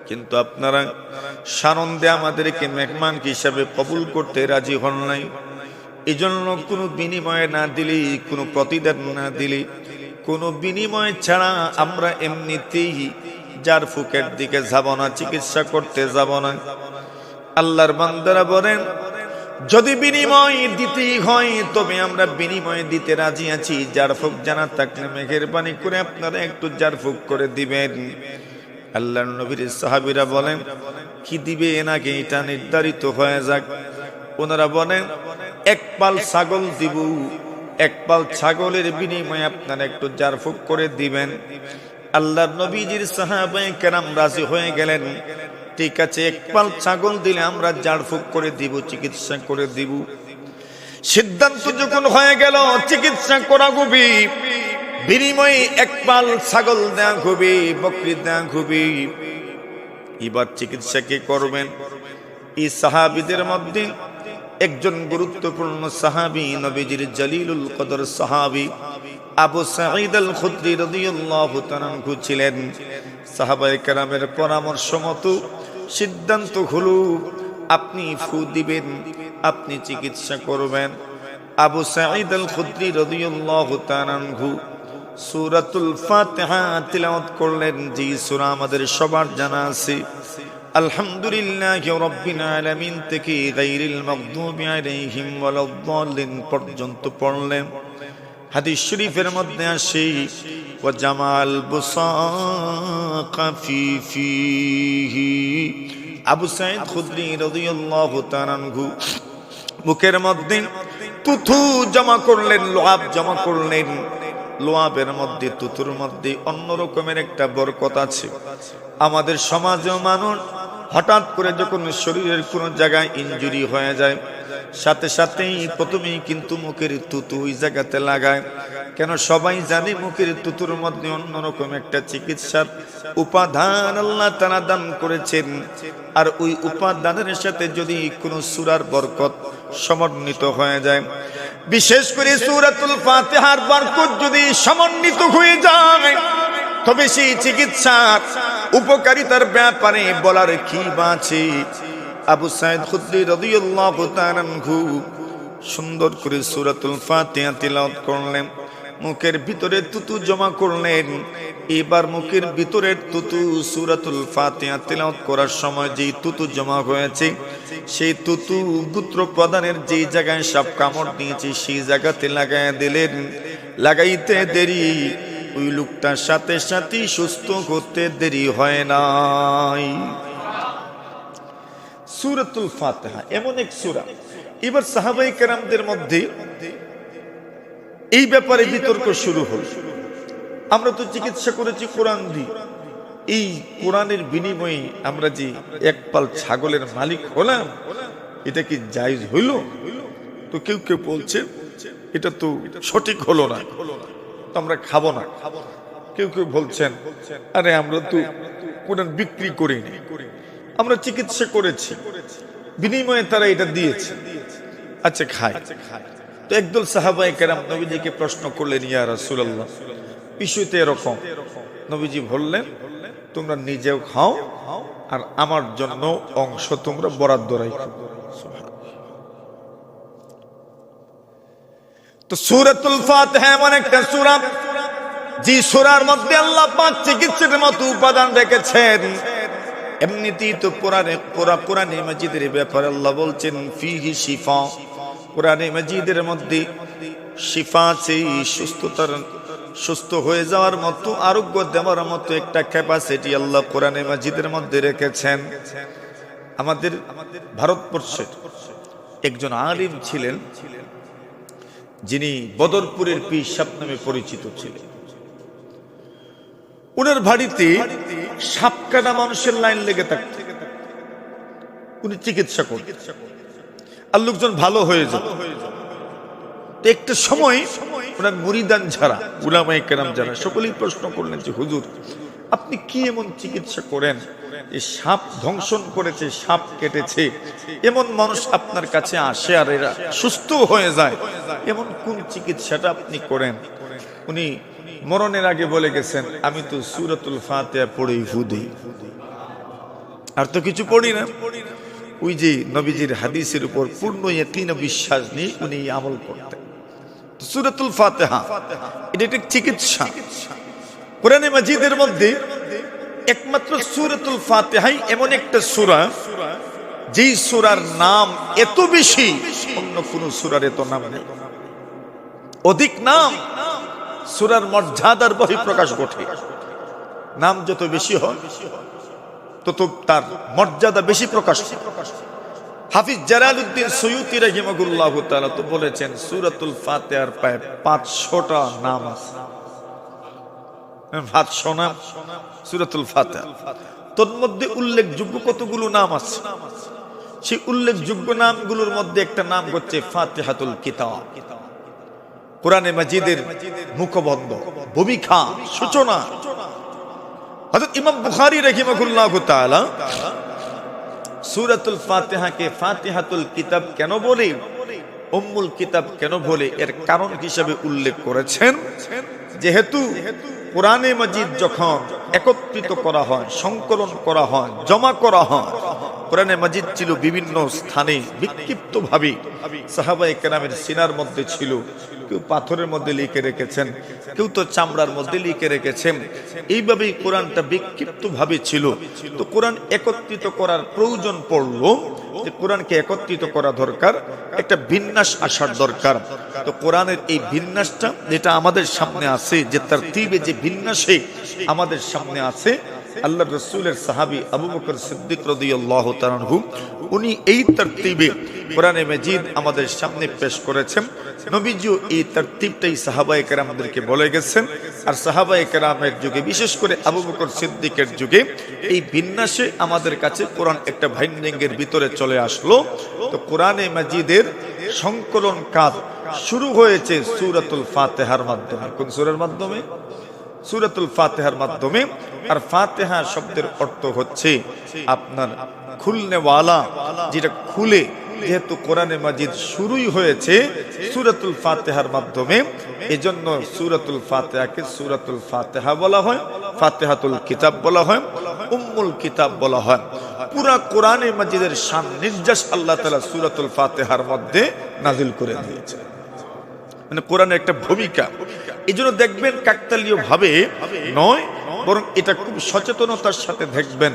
কিন্তু আপনারা সানন্দে আমাদেরকে মেহমান হিসাবে কবুল করতে রাজি হন নাই। এই জন্য কোনো বিনিময় না দিলে, কোনো প্রতিদান না দিলে, কোনো বিনিময় ছাড়া আমরা এমনিতেই জার ফুকের দিকে যাব না, চিকিৎসা করতে যাব না। আল্লাহর বান্দারা বলেন, যদি বিনিময় দিতেই হয় তবে আমরা বিনিময় দিতে রাজি আছি। জার ফুক জানা থাকলে মেহেরবানি করে আপনারা একটু জার ফুক করে দিবেন। আল্লাহর নবীর সাহাবীরা বলেন, কি দিবে নাকি এটা নির্ধারিত হয়ে যাক। ওনারা বলেন, এক পাল ছাগল দিব, এক পাল ছাগলের বিনিময়ে আপনারা একটু জার ফুক করে দিবেন। আল্লাহর নবীজির সাহাবায়ে কেরাম রাজি হয়ে গেলেন। ঠিক আছে, এক পাল ছাগল দিলে আমরা জাড় ফুক করে দিব, চিকিৎসা করে দিব। সিদ্ধান্ত যখন হয়ে গেল চিকিৎসা করা হবে, বিনিময়ে এক পাল ছাগল দেয়া হবে, বকরি দেয়া হবে। এবার চিকিৎসা কে করবেন? এই সাহাবীদের মধ্যে একজন গুরুত্বপূর্ণ সাহাবী, নবীজির জলিলুল কদর সাহাবী আবু সাঈদ আল খুদরি রাদিয়াল্লাহু তাআলা আনহু ছিলেন। সাহাবায়ে কেরামের পরামর্শ মতো সিদ্ধান্ত হলো আপনি ফু দিবেন, আপনি চিকিৎসা করবেন। আবু সাঈদ আল খুদরি রাদিয়াল্লাহু তাআলা আনহু সূরাতুল ফাতিহা তিলাওয়াত করলেন, যে সূরা আমাদের সবার জানা আছে। আলহামদুলিল্লাহি রাব্বিল আলামিন থেকে গায়রিল মাগদুবি আলাইহিম ওয়ালাদ-দাল্লিন পর্যন্ত পড়লেন। হাদিস শরীফের মধ্যে আসে, ওয়া জামাল বুসাকা ফিহি। আবু সাঈদ খুদরি রাদিয়াল্লাহু তাআলা আনহু মুখের মধ্যে তুথু জমা করলেন, লোহাব জমা করলেন। লোহাবের মধ্যে, তুতুর মধ্যে অন্য রকমের একটা বরকত আছে। আমাদের সমাজেও মানুষ হঠাৎ করে যখন শরীরের কোনো জায়গায় ইনজুরি হয়ে যায়, সাথে সাথেই প্রথমেই কিন্তু মুখের তুতু ওই জায়গাতে লাগায়। কেন? সবাই জানে মুখের তুতুর মধ্যে অন্যরকম একটা চিকিৎসার উপাদান আল্লাহ তাআলা দান করেছেন। আর ওই উপাদানের সাথে যদি কোনো সূরার বরকত সমন্বিত হয়ে যায়, বিশেষ করে সূরাতুল ফাতিহার বরকত যদি সমন্বিত হয়ে যায়, তবে সেই চিকিৎসার উপকারিতার ব্যাপারে বলার কি আছে। আবু সাঈদ খুদরি রাদিয়াল্লাহু তাআলা আনহু সুন্দর করে সূরাতুল ফাতিহা তিলাওয়াত করলেন, মুখের ভিতরে তুতু জমা করলেন। এবার মুখের ভিতরের তুতু সূরাতুল ফাতিহা তিলাওয়াত করার সময় যেই তুতু জমা হয়েছে, সেই তুতু গুত্র প্রদানের যে জায়গায় সাপ কামড় দিয়েছে সেই জায়গাতে লাগাইয়া দিলেন। লাগাইতে দেরি, ওই লোকটার সাথে সাথে সুস্থ করতে দেরি হয় নাই। সূরাতুল ফাতিহা এমন এক সূরা। এবার সাহাবায়ে কেরামদের মধ্যে এই ব্যাপারে বিতর্ক শুরু হল। আমরা তো চিকিৎসা করেছি কোরআন দিয়ে, এই কোরআনের বিনিময়ে আমরা যে এক পাল ছাগলের মালিক হলাম, এটা কি জায়েজ হইল? তো কেউ কেউ বলছে এটা তো সঠিক হলো না, আমরা খাবো না। কেউ কেউ বলছেন, আরে আমরা তো কোরআন বিক্রি করিনি, আমরা চিকিৎসা করেছি, বিনিময়ে তারা এটা দিয়েছে, আচ্ছা খাই। তো একদল সাহাবায়ে কেরাম নবীজিকে প্রশ্ন করলেন, ইয়া রাসূলুল্লাহ, বিষয়টা এরকম। নবীজি বললেন, তোমরা নিজেও খাও আর আমার জন্য অংশ তোমরা বরাদ্দ রাখো। তো সূরাতুল ফাতিহা এমন একটা সূরা, যে সূরার মধ্যে আল্লাহ পাক চিকিৎসার মতো উপাদান রেখেছেন। এমনিতেই তো কোরআনে মাজিদের ব্যাপারে আল্লাহ বলছেন, ফিহি শিফা। কোরআনে মাজিদের মধ্যে শিফা আছে, সুস্থ হয়ে যাওয়ার মতো, আরোগ্য দেওয়ার মতো একটা ক্যাপাসিটি আল্লাহ কোরআনে মাজিদের মধ্যে রেখেছেন। আমাদের ভারতবর্ষের একজন আলিম ছিলেন, যিনি বদরপুরের পীর সাহেব নামে পরিচিত ছিলেন। উনার বাড়িতে সাপ কাটা মানুষের লাইন লেগে থাকত, উনি চিকিৎসা করতেন, আর লোকজন ভালো হয়ে যেত। একটা সময় ওনার মুরিদান যারা, উলামায়ে কেরাম যারা, সকলেই প্রশ্ন করলেন যে হুজুর, আপনি কি এমন চিকিৎসা করেন, এই সাপ ধ্বংসন করেছে, সাপ কেটেছে, এমন মানুষ আপনার কাছে আসে আর এরা সুস্থ হয়ে যায়, এমন কোন চিকিৎসাটা আপনি করেন? উনি মরণের আগে বলে গেছেন, আমি তো সূরাতুল ফাতিহা পড়েই ফু দেই, আর তো কিছু পড়ি না। ওই যে নবীজির হাদিসের উপর পূর্ণ ইয়াকিন ও বিশ্বাস নিয়ে উনি আমল করতেন। সূরাতুল ফাতিহা এটা একটা চিকিৎসা। কোরআনে মাজিদের মধ্যে একমাত্র সূরাতুল ফাতিহাই এমন একটা সূরা যেই সূরার নাম এত বেশি, অন্য কোন সূরার এত নাম নেই। অধিক নাম সূরার মর্যাদার বহিঃপ্রকাশ ঘটে। নাম যত বেশি হয় তত তার মর্যাদা বেশি প্রকাশ। হাফিজ জালালউদ্দিন সুয়ুতী রাহিমাহুল্লাহ তাআলা তো বলেছেন সূরাতুল ফাতিহার প্রায় 500টা নাম আছে। 500 নাম সূরাতুল ফাতিহা। তোর মধ্যে উল্লেখযোগ্য কতগুলো নাম আছে, সেই উল্লেখযোগ্য নামগুলোর মধ্যে একটা নাম হচ্ছে ফাতিহাতুল কিতাব। কোরআনে মাজিদের মুখবন্ধ, ভূমিকা, সূচনা। হযরত ইমাম বুখারী রাহিমাহুল্লাহ তাআলা সূরাতুল ফাতিহাকে ফাতিহাতুল কিতাব কেন বলে, উম্মুল কিতাব কেন বলে, এর কারণ হিসেবে উল্লেখ করেছেন যেহেতু কোরআনে মাজিদ যখন একত্রিত করা হয়, সংকলন করা হয়, জমা করা হয়, কোরআনে মাজিদ ছিল বিভিন্ন স্থানে বিক্ষিপ্ত ভাবে সাহাবায়ে কেরামের সিনার মধ্যে ছিল। কেউ পাথরের মধ্যে লিখে রেখেছেন, কেউ তো চামড়ার মধ্যে লিখে রেখেছেন। এইভাবেই কোরআনটা বিক্ষিপ্ত ভাবে ছিল। তো কোরআন একত্রিত করার প্রয়োজন পড়লো, যে কোরআনকে একত্রিত করা দরকার, একটা বিন্যাস আসার দরকার। তো কোরআনের এই বিন্যাসটা যেটা আমাদের সামনে আছে, যে তারতিবে যে বিন্যাসে আমাদের সামনে আছে, আল্লাহ রাসূলের সাহাবী আবু বকর সিদ্দিক রাদিয়াল্লাহু তাআলা আনহু উনি এই তারতিবে কোরআনে মাজিদ আমাদের সামনে পেশ করেছেন। নবীজিও এই তারতিবটাই সাহাবায়ে কেরামদেরকে বলে গেছেন। আর সাহাবায়ে কেরামের যুগে, বিশেষ করে আবু বকর সিদ্দিকের যুগে, এই বিন্যাসে আমাদের কাছে কোরআন একটা ভাইন্ডিংয়ের ভিতরে চলে আসলো। তো কোরআনে মাজিদের সংকলন কাজ শুরু হয়েছে সূরাতুল ফাতিহার মাধ্যমে। কোন সূরার মাধ্যমে? সূরাতুল ফাতিহার মাধ্যমে। আর ফাতিহা শব্দের অর্থ হচ্ছে আপনার খুলনেওয়ালা, যেটা খুলে। যেহেতু কোরআনে মাজিদ শুরুই হয়েছে সূরাতুল ফাতিহার মাধ্যমে, এজন্য সূরাতুল ফাতিহাকে সূরাতুল ফাতিহা বলা হয়, ফাতিহাতুল কিতাব বলা হয়, উম্মুল কিতাব বলা হয়। পুরা কোরআনে মাজিদের শান নির্যাস আল্লাহ তাআলা সূরাতুল ফাতিহার মধ্যে নাজিল করে দিয়েছে। মানে কোরআনের একটা ভূমিকা। এই জন্য দেখবেন কাকতালীয় ভাবে নয়, বরং এটা খুব সচেতনতার সাথে দেখবেন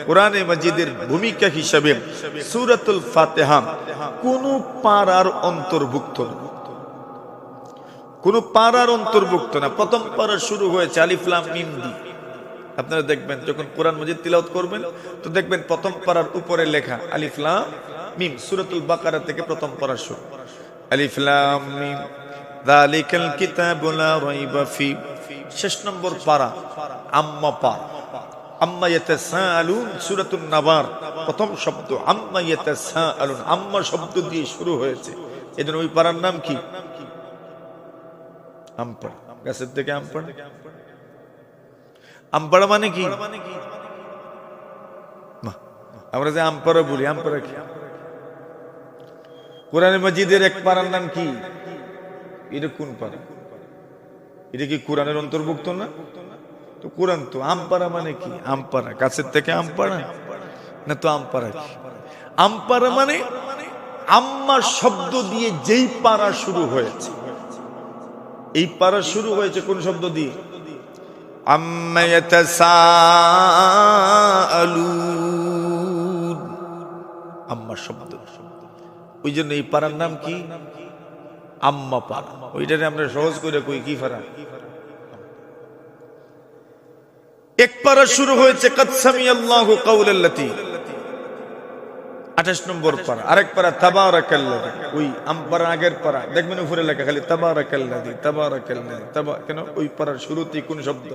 কোরআনে মাজিদের ভূমিকা হিসেবে সূরাতুল ফাতিহা কোন পারার অন্তর্ভুক্ত না, কোন পারার অন্তর্ভুক্ত না। প্রথম পারা শুরু হয়েছে আলিফ লাম মিম দিয়ে। আপনারা দেখবেন যখন কোরআন মাজিদ তিলাওয়াত করবেন, তো দেখবেন প্রথম পারার উপরে লেখা আলিফ লাম মিম। সূরাতুল বাকারা থেকে প্রথম পারা শুরু, আলিফ লাম মিম যালিকাল কিতাবু লা রাইবা ফি। শেষ নম্বর পারা আম্মা পারা, আম্মা ইয়াতাসাআলুন। সূরাতুন নাবার প্রথম শব্দ আম্মা ইয়াতাসাআলুন, আম্মা শব্দ দিয়ে শুরু হয়েছে। এজন্য ওই পারার নাম কি? আমপাড়া। গাছের থেকে আমপাড়া। আমপাড়া মানে কি? আমরা যে আমপাড়া বলি, আমপাড়া কি? কোরআনে মাজিদের এক পারার নাম কি? এটা কোন পারা? এটা কি কোরআনের অন্তর্ভুক্ত না? তো কোরআন তো আমপাড়া মানে কি? আমপাড়া গাছের থেকে আমপাড়া না, তো আমপাড়া কি? আমপাড়া মানে আম্মা শব্দ দিয়ে যেই পারা শুরু হয়েছে। এই পারা শুরু হয়েছে কোন শব্দ দিয়ে? আম্মা ইয়াতাসাআলুন, আম্মা শব্দ। ওই জন্য এই পারার নাম কি? আম্মা পারা। ওইটারে আমরা সহজ করে কই কি পারা? এক পারা শুরু হয়েছে কাদ সামিআল্লাহু কাওলাল্লাতী, 28 নম্বর পারা। আরেক পারা তাবারাকাল্লাযী, ওই আমপারা আগের পারা। দেখবেন উপরে লেখা খালি তাবারাকাল্লাযী, তাবারাকাল্লাযী। কেন? ওই পারার শুরুতেই কোন শব্দ?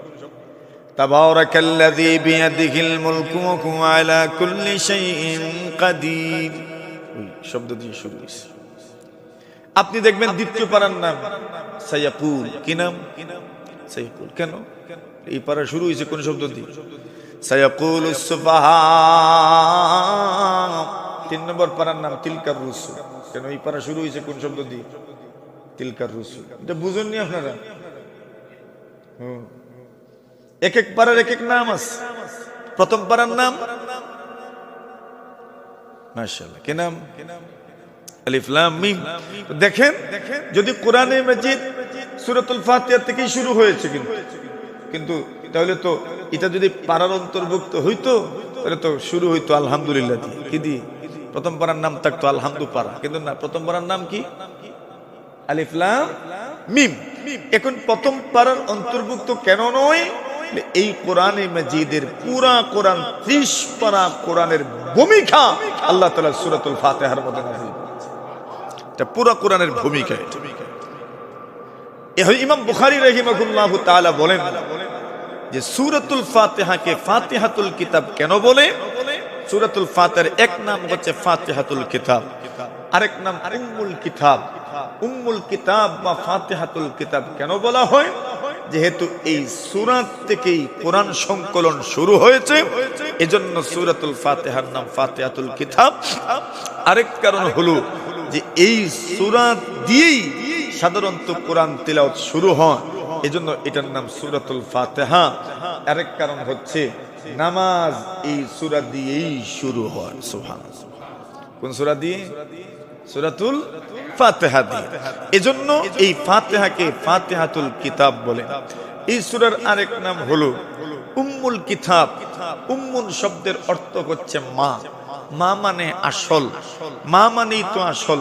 তাবারাকাল্লাযী বিয়াদিহিল মুলকু ওয়া হুয়া আলা কুল্লি শাইইন কাদির। ওই শব্দ দিয়ে শুরু হয়েছে। আপনি দেখবেন দ্বিতীয় পারার নাম সায়াকুল। কি নাম? সায়াকুল। কেন? এই পারা শুরু হয়েছে কোন শব্দ দিয়ে? সায়াকুলুস সুফাহা। 3 নম্বর পারার নাম তিলকার রুসুল। কেন? এই পারা শুরু হয়েছে কোন শব্দ দিয়ে? তিলকার রুসুল। এটা বুঝেননি আপনারা? এক এক পারার এক এক নাম আছে। প্রথম পারার নাম মাশাআল্লাহ কি নাম? আলিফ লাম মিম। দেখেন, যদি কোরআনে মাজিদ সূরাতুল ফাতিহা থেকেই শুরু হয়েছে কিন্তু তাহলে তো এটা যদি পারার অন্তর্ভুক্ত হইতো তাহলে তো শুরু হইতো আলহামদুলিল্লাহ দিয়ে। কি দিয়ে? প্রথম পারার নাম থাকতো আলহামদু পারা, কিন্তু না, প্রথম পারার নাম কি? আলিফ লাম মিম। এখন প্রথম পারার অন্তর্ভুক্ত কেন নয়? এই কোরআনে মাজিদের পুরা কোরআন 30 পারা কোরআনের ভূমিকা আল্লাহ তাআলা সূরাতুল ফাতিহার মধ্যে নাযিল করেছেন। এটা পুরা কোরআনের ভূমিকা। ইমাম বুখারী রাহিমাহুল্লাহু তাআলা বলেন যে সূরাতুল ফাতিহাকে ফাতিহাতুল কিতাব কেন বলে? সূরাতুল ফাতিহার এক নাম হচ্ছে ফাতিহাতুল কিতাব, আরেক নাম উম্মুল কিতাব। উম্মুল কিতাব বা ফাতিহাতুল কিতাব কেন বলা হয়? যেহেতু এই সূরা থেকেই কোরআন সংকলন শুরু হয়েছে, এজন্য সূরাতুল ফাতিহার নাম ফাতিহাতুল কিতাব। আরেক কারণ হলো যে এই সূরা দিয়েই সাধারণত কোরআন তিলাওয়াত শুরু হয়, এজন্য এটার নাম সূরাতুল ফাতিহা। আরেক কারণ হচ্ছে নামাজ এই সূরা দিয়েই শুরু হয়। সুবহানাল্লাহ। কোন সূরা দিয়ে? সূরাতুল ফাতিহা দিয়ে। এজন্য এই ফাতিহাকে ফাতিহাতুল কিতাব বলে। এই সূরার আরেক নাম হলো উম্মুল কিতাব। উম্মুল শব্দের অর্থ হচ্ছে মা। মা মানে আসল, মা মানেই তো আসল।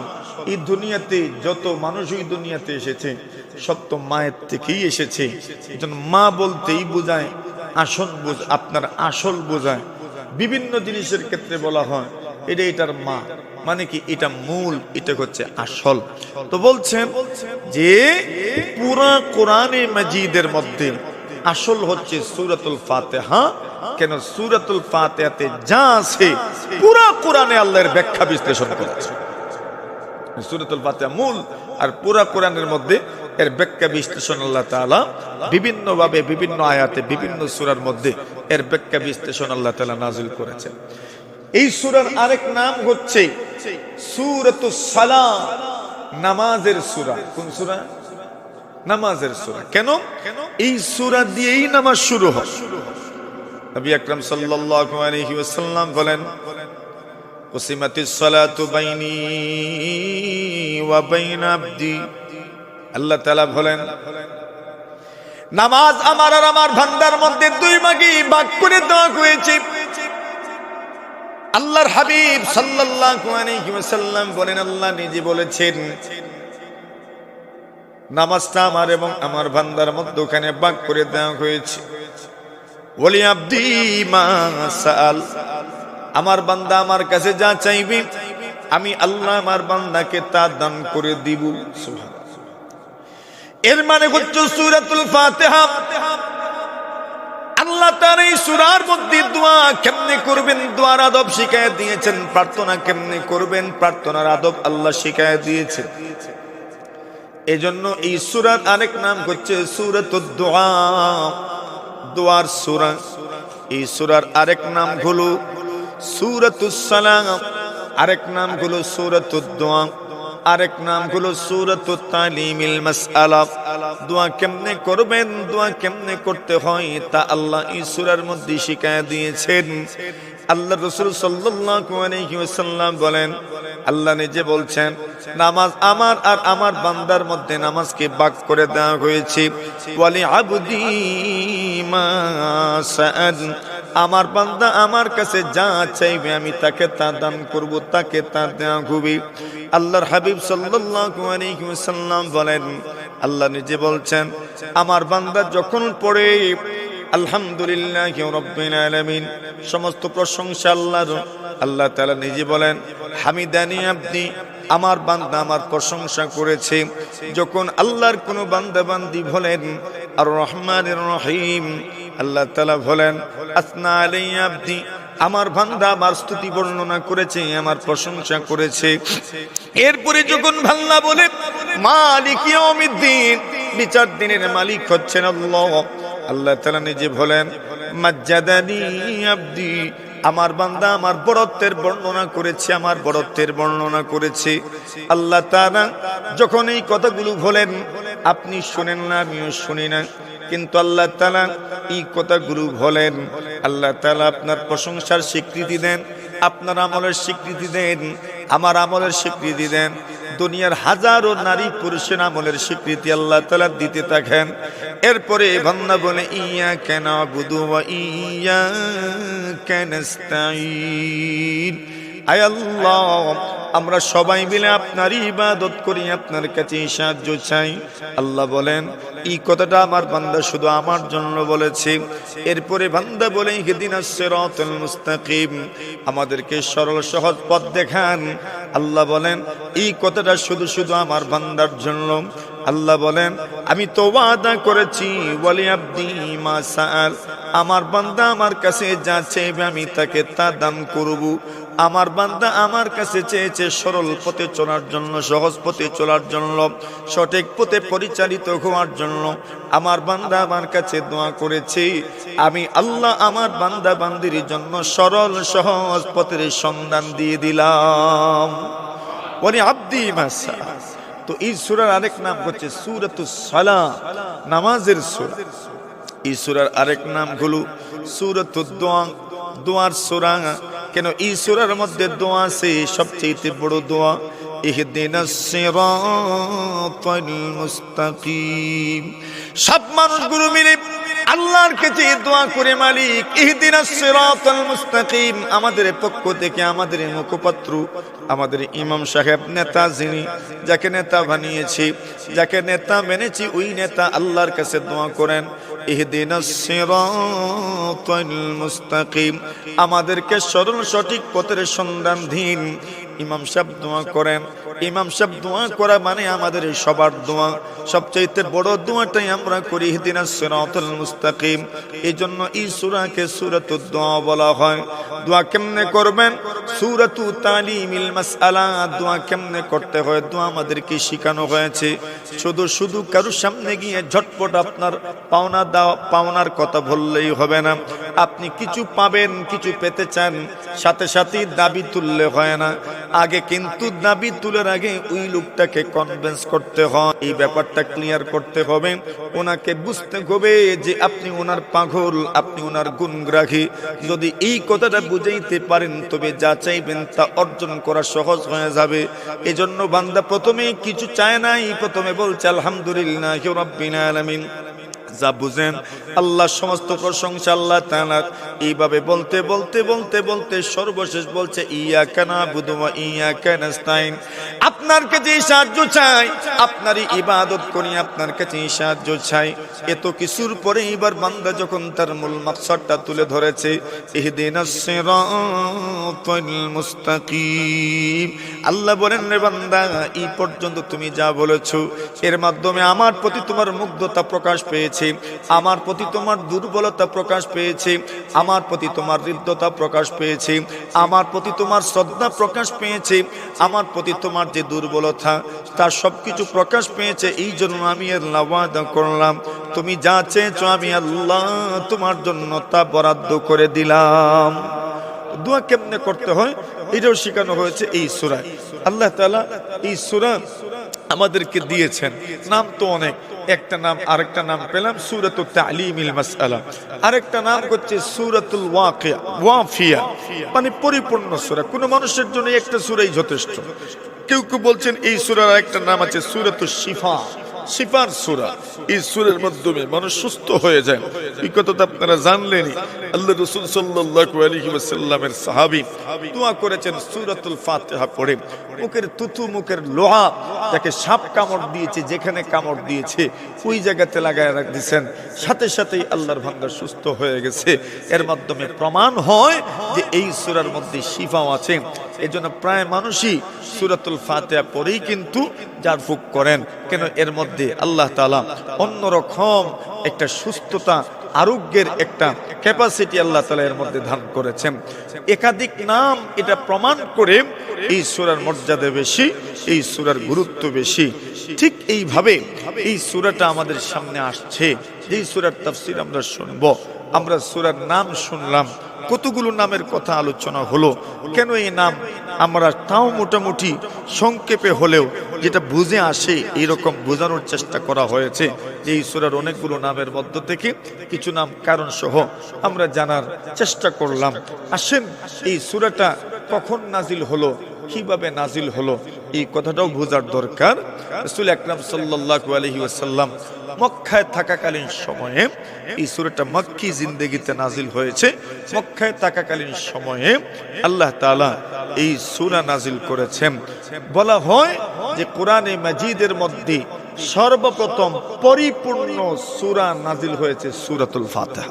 এই দুনিয়াতে যত মানুষ এই দুনিয়াতে এসেছে সব তো মায়ের থেকেই এসেছে। এজন্য মা বলতেই বোঝায় আসল, আপনার আসল বোঝায়। বিভিন্ন জিনিসের ক্ষেত্রে বলা হয় এটা এটার মা, মানে কি এটা মূল, এটা হচ্ছে আসল। তো বলছেন যে পুরা কোরআনে মাজিদের মধ্যে আসল হচ্ছে সূরাতুল ফাতিহা। কেন? সূরাতুল ফাতিহাতে যা আছে পুরা কোরআনে আল্লাহর ব্যাখ্যা বিশ্লেষণ করেছে। সূরাতুল ফাতিহা মূল, আর পুরা কোরআনের মধ্যে এর ব্যাখ্যা বিশ্লেষণ আল্লাহ তাআলা বিভিন্ন ভাবে বিভিন্ন আয়াতে বিভিন্ন সূরার মধ্যে এর ব্যাখ্যা বিশ্লেষণ আল্লাহ তাআলা নাযিল করেছেন। এই সূরার আরেক নাম হচ্ছে সূরাতুস সালাহ, নামাজের সূরা। কোন সূরা? নামাজের সূরা। কেন? এই সূরা দিয়েই নামাজ শুরু হয়। নবী আকরাম সাল্লাল্লাহু আলাইহি ওয়াসাল্লাম বলেন, কুসিমাতিস সালাতু বাইনি ওয়া বাইনা আবদি। আল্লাহ তাআলা বলেন নামাজ আমার আর আমার বান্দার মধ্যে দুই ভাগে ভাগ করে দেওয়া হয়েছে। আল্লাহর হাবিব সাল্লাল্লাহু আলাইহি ওয়াসাল্লাম বলেন, আল্লাহ নিজে বলেছেন নামাজটা আমার এবং আমার বান্দার মধ্যে ওখানে ভাগ করে দেওয়া হয়েছে। ওয়ালি আবদি মা সাআল, আমার বান্দা আমার কাছে যা চাইবে আমি আল্লাহ আমার বান্দাকে তা দান করে দিব। সুবহানাল্লাহ। এর মানে হচ্ছে সূরাতুল ফাতিহা আল্লাহ তাআলা এই সূরার মধ্যে দোয়া কেমনে করবেন দোয়ার আদব শিখায় দিয়েছেন, প্রার্থনা কেমনে করবেন প্রার্থনার আদব আল্লাহ শিখায় দিয়েছেন। এজন্য এই সূরার আরেক নাম হচ্ছে সূরাতুদ দুআ, দোয়ার সূরা। এই সূরার আরেক নাম হলো সূরাতুস সালাম, আরেক নাম হলো সূরাতুদ দুআ, আরেক নাম হলো সূরাতুত তালিমিল মাসআলা। দোয়া কেমনে করবেন, দোয়া কেমনে করতে হয় তা আল্লাহ এই সূরার মধ্যে শিখায় দিয়েছেন। আল্লাহ রাসূল সাল্লাল্লাহু আলাইহি ওয়াসাল্লাম বলেন, আল্লাহ নিজে বলছেন নামাজ আমার আর আমার বান্দার মধ্যে নামাজকে ভাগ করে দেওয়া হয়েছে। ওয়ালি আবদি মা সাআল, আমার বান্দা আমার কাছে যা চাইবে আমি তাকে তা দান করব, তাকে তা দেওয়া হবে। আল্লাহর হাবিব সাল্লাল্লাহু আলাইহি ওয়াসাল্লাম বলেন, আল্লাহ নিজে বলছেন আমার বান্দা যখন পড়ে আলহামদুলিল্লাহি রাব্বিল আলামিন, সমস্ত প্রশংসা আল্লাহর, আল্লাহ তাআলা নিজে বলেন হামিদানি আবদি, আমার বান্দা আমার প্রশংসা করেছে। যখন আল্লাহর কোন বান্দা বান্দি বলেন আর রহমানির রহিম, আল্লাহ তাআলা বলেন আসনা আলাইয়া আবদি, আমার বান্দা আমার স্তুতি বর্ণনা করেছে, আমার প্রশংসা করেছে। এরপরে যখন বান্দা বলে মালিক ইয়াউমিদ্দিন, বিচার দিনের মালিক হচ্ছেন আল্লাহ, আল্লাহ তাআলা নিজে বলেন মাজ্জাদানি আবদি, আমার বান্দা আমার বড়ত্বের বর্ণনা করেছে, আমার বড়ত্বের বর্ণনা করেছে। আল্লাহ তাআলা যখন এই কথাগুলো বলেন আপনি শুনেন না, আমিও শুনি না, কিন্তু আল্লাহ তাআলা এই কথাগুলো বলেন, আল্লাহ তাআলা আপনার প্রশংসার স্বীকৃতি দেন, আপনার আমলের স্বীকৃতি দেন, আমার আমলের স্বীকৃতি দেন, দুনিয়ার হাজারো নারী পুরুষের আমলের স্বীকৃতি আল্লাহ তাআলা দিতে থাকেন। এরপরে বান্দা বলে ইয়াকা না'বুদু ওয়া ইয়াকা নাস্তাঈন। আয় আল্লাহ, আমরা সবাই মিলে আপনারই ইবাদত করি, আপনার কাছে সাহায্য চাই। আল্লাহ বলেন এই কথাটা আমার বান্দা শুধু আমার জন্য বলেছে। এরপরে বান্দা বলে ইহদিনাস সিরাতাল মুস্তাকিম, আমাদেরকে সরল সহজ পথ দেখান। আল্লাহ বলেন এই কথাটা শুধু শুধু আমার বান্দার জন্য। আল্লাহ বলেন আমি তো ওয়াদা করেছি ওয়ালি আব্দি মা সাআল, আমার বান্দা আমার কাছে যা চাইবে আমি তাকে তা দান করব। আমার বান্দা আমার কাছে চেয়েছে সরল পথে চলার জন্য, সহজ পথে চলার জন্য, সঠিক পথে পরিচালিত হওয়ার জন্য। আমার বান্দা আমার কাছে দোয়া করেছে, আমি আল্লাহ আমার বান্দা বান্দির জন্য সরল সহজ পথের সন্ধান দিয়ে দিলাম। ওয়ালি আব্দি মা সাআল। তো এই সূরার আরেক নাম হচ্ছে সূরাতুস সালাহ, নামাজের সূরা। এই সূরার আরেক নাম হলো সূরাতুদ দোয়া, দোয়ার সূরা। কেন এই সূরার মধ্যে দোয়া আছে, সবচেয়ে বড় দোয়া ইহদিনাস সিরাতাল মুস্তাকিম। সব মানুষগুলো মিলে আল্লাহর কাছে দোয়া করে, মালিক ইহদিনাস সিরাতাল মুস্তাকিম। আমাদের পক্ষ থেকে আমাদের মুখপাত্র, আমাদের ইমাম সাহেব, নেতা যিনি, যাকে নেতা বানিয়েছি, যাকে নেতা মেনেছি, ওই নেতা আল্লাহর কাছে দোয়া করেন ইহদিনাস সিরাতাল মুস্তাকিম, আমাদেরকে সরল সঠিক পথের সন্ধান দিন। ইমাম সাহেব দোয়া করেন। ইমাম সাহেব দোয়া করা মানে আমাদের সবার দোয়া, সবচাইতে বড় দোয়াটাই আমরা করি ইহদিনাস সিরাতাল মুস্তাকিম। এই জন্য এই সূরাকে সূরাতুদ দোয়া বলা হয়। দোয়া কেমনে করবেন? সূরাতু তালিমিল মাসআলা, দোয়া কেমনে করতে হয় দোয়া আমাদেরকে শেখানো হয়েছে। শুধু শুধু কারোর সামনে গিয়ে ঝটপট আপনার পাওনার কথা বললেই হবে না। আপনি কিছু পাবেন, কিছু পেতে চান, সাথে সাথে দাবি তুললে হয় না। আগে কিন্তু দাবি তুলার আগে ওই লোকটাকে কনভিন্স করতে হয়, এই ব্যাপারটা ক্লিয়ার করতে হবে। ওনাকে বুঝতে হবে যে আপনি ওনার পাগল, আপনি ওনার গুণগ্রাহী। যদি এই কথাটা বুঝাইতে পারেন তবে যা চাইবেন তা অর্জন করা সহজ হয়ে যাবে। এজন্য বান্দা প্রথমে কিছু চায় নাই, প্রথমে বলছে আলহামদুলিল্লাহি রাব্বিল আলামিন। যা বুঝেন আল্লাহ সমস্ত প্রশংসা আল্লাহ তাআলার। এইভাবে বলতে বলতে বলতে বলতে সর্বশেষ বলছে ইয়াকা না'বুদু ওয়া ইয়াকা নাস্তাঈন, আপনার কাছে সাহায্য চাই, আপনারই ইবাদত করি, আপনার কাছে সাহায্য চাই। এত কিছুর পরে এবার বান্দা যখন তার মূল মাকসাদটা তুলে ধরেছে ইহদিনাস সিরাতাল মুস্তাকিম, আল্লাহ বলেন রে বান্দা এই পর্যন্ত তুমি যা বলেছো এর মাধ্যমে আমার প্রতি তোমার মুগ্ধতা প্রকাশ পেয়েছে, আমার প্রতি তোমার দুর্বলতা প্রকাশ পেয়েছে, আমার প্রতি তোমার হৃদ্যতা প্রকাশ পেয়েছে, আমার প্রতি তোমার শ্রদ্ধা প্রকাশ পেয়েছে, আমার প্রতি তোমার যে দুর্বলতা তার সবকিছু প্রকাশ পেয়েছে। এই জন্য আমি আল্লাহ ওয়াদা করলাম তুমি যা চেয়েছো আমি আল্লাহ তোমার জন্য তা বরাদ্দ করে দিলাম। দোয়া কেমনে করতে হয় এটাও শেখানো হয়েছে এই সূরায়। আল্লাহ তাআলা এই সূরা আমাদেরকে দিয়েছেন নাম তো অনেক, একটা নাম আরেকটা নাম পেলাম সূরাতুত তালিমিল মাসআলা, আরেকটা নাম হচ্ছে সূরাতুল ওয়াফিয়া, মানে পরিপূর্ণ সূরা। কোন মানুষের জন্য একটা সূরাই যথেষ্ট। কেউ কেউ বলছেন এই সূরার আরেকটা নাম আছে সূরাতুশ শিফা, শিফার সূরা। এই সূরার মাধ্যমে মানুষ সুস্থ হয়ে যায়। এই কথা তো আপনারা জানলেনই। আল্লাহ রাসূল সাল্লাল্লাহু আলাইহি ওয়াসাল্লামের সাহাবী দোয়া করেছেন সূরাতুল ফাতিহা পড়ে। মুখের থুথু, মুখের লোহা, যাকে সাপ কামড় দিয়েছে, যেখানে কামড় দিয়েছে ওই জায়গাতে লাগায় দিয়েছেন, সাথে সাথেই আল্লাহর বান্দা সুস্থ হয়ে গেছে। এর মাধ্যমে প্রমাণ হয় যে এই সূরার মধ্যে শিফাও আছে। এজন্য প্রায় মানুষই সূরাতুল ফাতিহা পড়েই কিন্তু জারফুক করেন। কেন? এর মধ্যে আল্লাহ তাআলা অন্যরকম একটা সুস্থতা, আরোগ্যের একটা ক্যাপাসিটি আল্লাহ তাআলা এর মধ্যে দান করেছেন। একাধিক নাম এটা প্রমাণ করে এই সূরার মর্যাদা বেশি, এই সূরার গুরুত্ব বেশি। ঠিক এইভাবে এই সূরাটা আমাদের সামনে আসছে, এই সূরার তাফসীর আমরা শুনবো। আমরা সূরার নাম শুনলাম, কতগুলো নামের কথা আলোচনা হলো। কেন এই নাম আমরা তাও মোটামুটি সংক্ষেপে হলেও যেটা বুঝে আসে এইরকম বোঝানোর চেষ্টা করা হয়েছে। এই সূরার অনেকগুলো নামের মধ্য থেকে কিছু নাম কারণ সহ আমরা জানার চেষ্টা করলাম। আসেন এই সূরাটা কখন নাজিল হলো, কিভাবে নাজিল হলো এই কথাটাও বোঝার দরকার। রাসূল আকরাম সাল্লাল্লাহু আলাইহি ওয়াসাল্লাম মক্কায় থাকাকালীন সময়ে এই সূরাটা মক্কি জিন্দেগিতে নাজিল হয়েছে। মক্কায় থাকাকালীন সময়ে আল্লাহ তাআলা এই সূরা নাজিল করেছেন। বলা হয় যে কোরআনে মাজিদের মধ্যে সর্বপ্রথম পরিপূর্ণ সূরা নাজিল হয়েছে সূরাতুল ফাতিহা।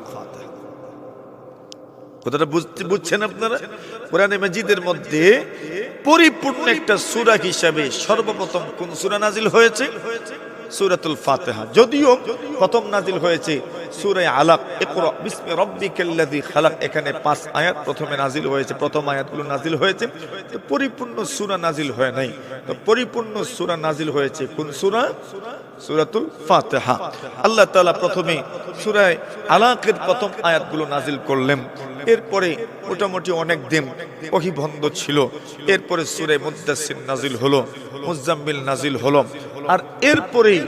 কথাটা বুঝছেন আপনারা? কোরআনে মাজিদের মধ্যে পরিপূর্ণ একটা সূরা হিসাবে সর্বপ্রথম কোন সূরা নাজিল হয়েছে? সূরাতুল ফাতিহা। যদিও প্রথম নাজিল হয়েছে সূরা আলাক, ইকরা বিসমি রাব্বিকাল্লাযী খালাক, এখানে 5 আয়াত প্রথমে নাজিল হয়েছে, প্রথম আয়াতগুলো নাজিল হয়েছে, তো পরিপূর্ণ সূরা নাজিল হয় নাই। তো পরিপূর্ণ সূরা নাজিল হয়েছে কোন সূরা? সূরাতুল ফাতিহা। আল্লাহ তাআলা প্রথমে সূরা আলাকের প্রথম আয়াতগুলো নাজিল করলেন। এরপরে মোটামুটি অনেক দিন ওহী বন্ধ ছিল। এরপরে সূরা মুদ্দাসসির নাজিল হলো, মুজাম্মিল নাজিল হলো, আর এরপরেই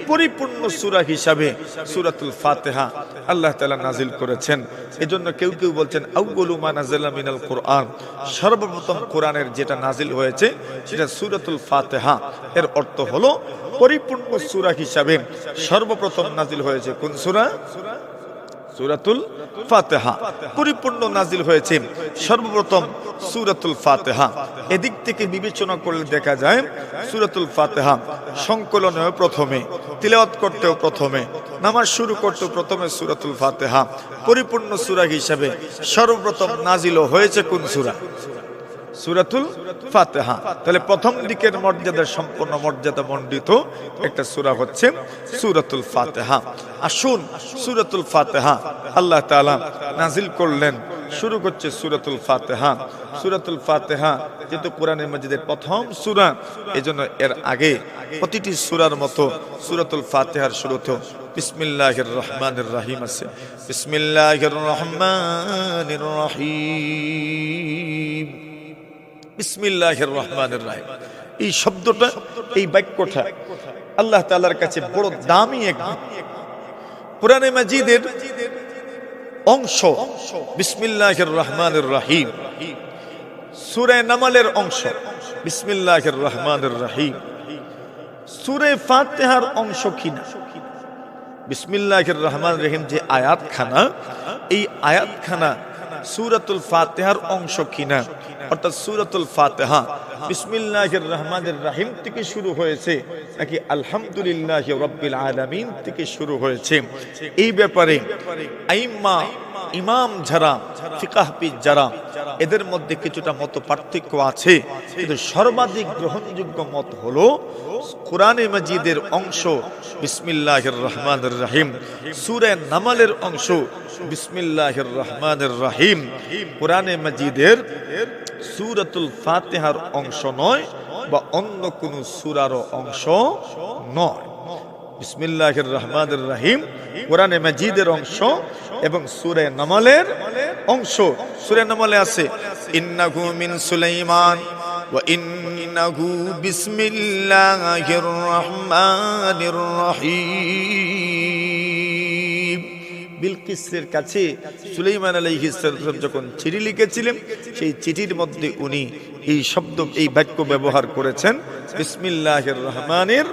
পরিপূর্ণ সূরা হিসাবে সূরাতুল ফাতিহা আল্লাহ তাআলা নাজিল করেছেন। এজন্য কেউ কেউ বলছেন আউয়ালু মা নাযালা মিনাল কুরআন, সর্বপ্রথম কোরআনের যেটা নাজিল হয়েছে সেটা সূরাতুল ফাতিহা। এর অর্থ হলো পরিপূর্ণ সূরা হিসাবে সর্বপ্রথম নাজিল হয়েছে কোন সূরা? সূরাতুল ফাতিহা। পরিপূর্ণ নাজিল হয়েছে সর্বপ্রথম সূরাতুল ফাতিহা। এদিক থেকে বিবেচনা করলে দেখা যায় সূরাতুল ফাতিহা সংকলনেও প্রথমে, তিলাওয়াত করতেও প্রথমে, নামাজ শুরু করতেও প্রথমে সূরাতুল ফাতিহা। পরিপূর্ণ সূরা হিসাবে সর্বপ্রথম নাজিল হয়েছে কোন সূরা? সূরাতুল ফাতিহা। তাহলে প্রথম দিকের মর্যাদা সম্পূর্ণ মর্যাদা মণ্ডিত একটা সূরা হচ্ছে সূরাতুল ফাতিহা। আসুন সূরাতুল ফাতিহা আল্লাহ তাআলা নাজিল করলেন, শুরু করছে সূরাতুল ফাতিহা। সূরাতুল ফাতিহা যেহেতু কোরআনে মাজিদের প্রথম সূরা, এজন্য এর আগে প্রতিটি সূরার মতো সূরাতুল ফাতিহার শুরুতে বিসমিল্লাহির রহমানির রহিম আছে। বিসমিল্লাহির রহমানির রহিম, বিসমিল্লাহির রহমানির রহিম। এই শব্দটা, এই বাক্যটা আল্লাহ তাআলার কাছে বড় দামি এক কোরআনে মাজিদের অংশ। বিসমিল্লাহির রহমানির রহিম সূরা নামলের অংশ। বিসমিল্লাহির রহমানির রহিম সূরা ফাতিহার অংশ কিনা? বিসমিল্লাহির রহমানির রহিম যে আয়াতখানা, এই আয়াতখানা সূরাতুল ফাতিহার অংশ কিনা? অর্থাৎ সূরাতুল ফাতিহা বিসমিল্লাহির রহমানির রহিম থেকে শুরু হয়েছে নাকি আলহামদুলিল্লাহি রাব্বিল আলামিন থেকে শুরু হয়েছে? এই ব্যাপারে আইম্মা, ইমাম যারা, ফিকাহবিদ যারা, এদের মধ্যে কিছুটা মত পার্থক্য আছে, কিন্তু সর্বাধিক গ্রহণযোগ্য মত হলো কোরআনে মাজিদের অংশ বিসমিল্লাহির রহমানির রহিম, সূরা নামলের অংশ বিসমিল্লাহির রহমানির রহিম কোরআনে মাজিদের সূরাতুল ফাতিহার অংশ নয়, বা অন্য কোন সূরার অংশ নয়। বিসমিল্লাহির রহমানির রহিম কোরআনে মাজিদের অংশ এবং সূরা নামলের অংশ। সূরা নামলে আছে ইন্নাহু মিন সুলাইমান ওয়া ইন্নাহু বিসমিল্লাহির রহমানির রহিম। বিলকিসের কাছে সুলাইমান আলাইহিস সালাম যখন চিঠি লিখেছিলেন, সেই চিঠির মধ্যে উনি এই শব্দ, এই বাক্য ব্যবহার করেছেন বিসমিল্লাহির রহমানির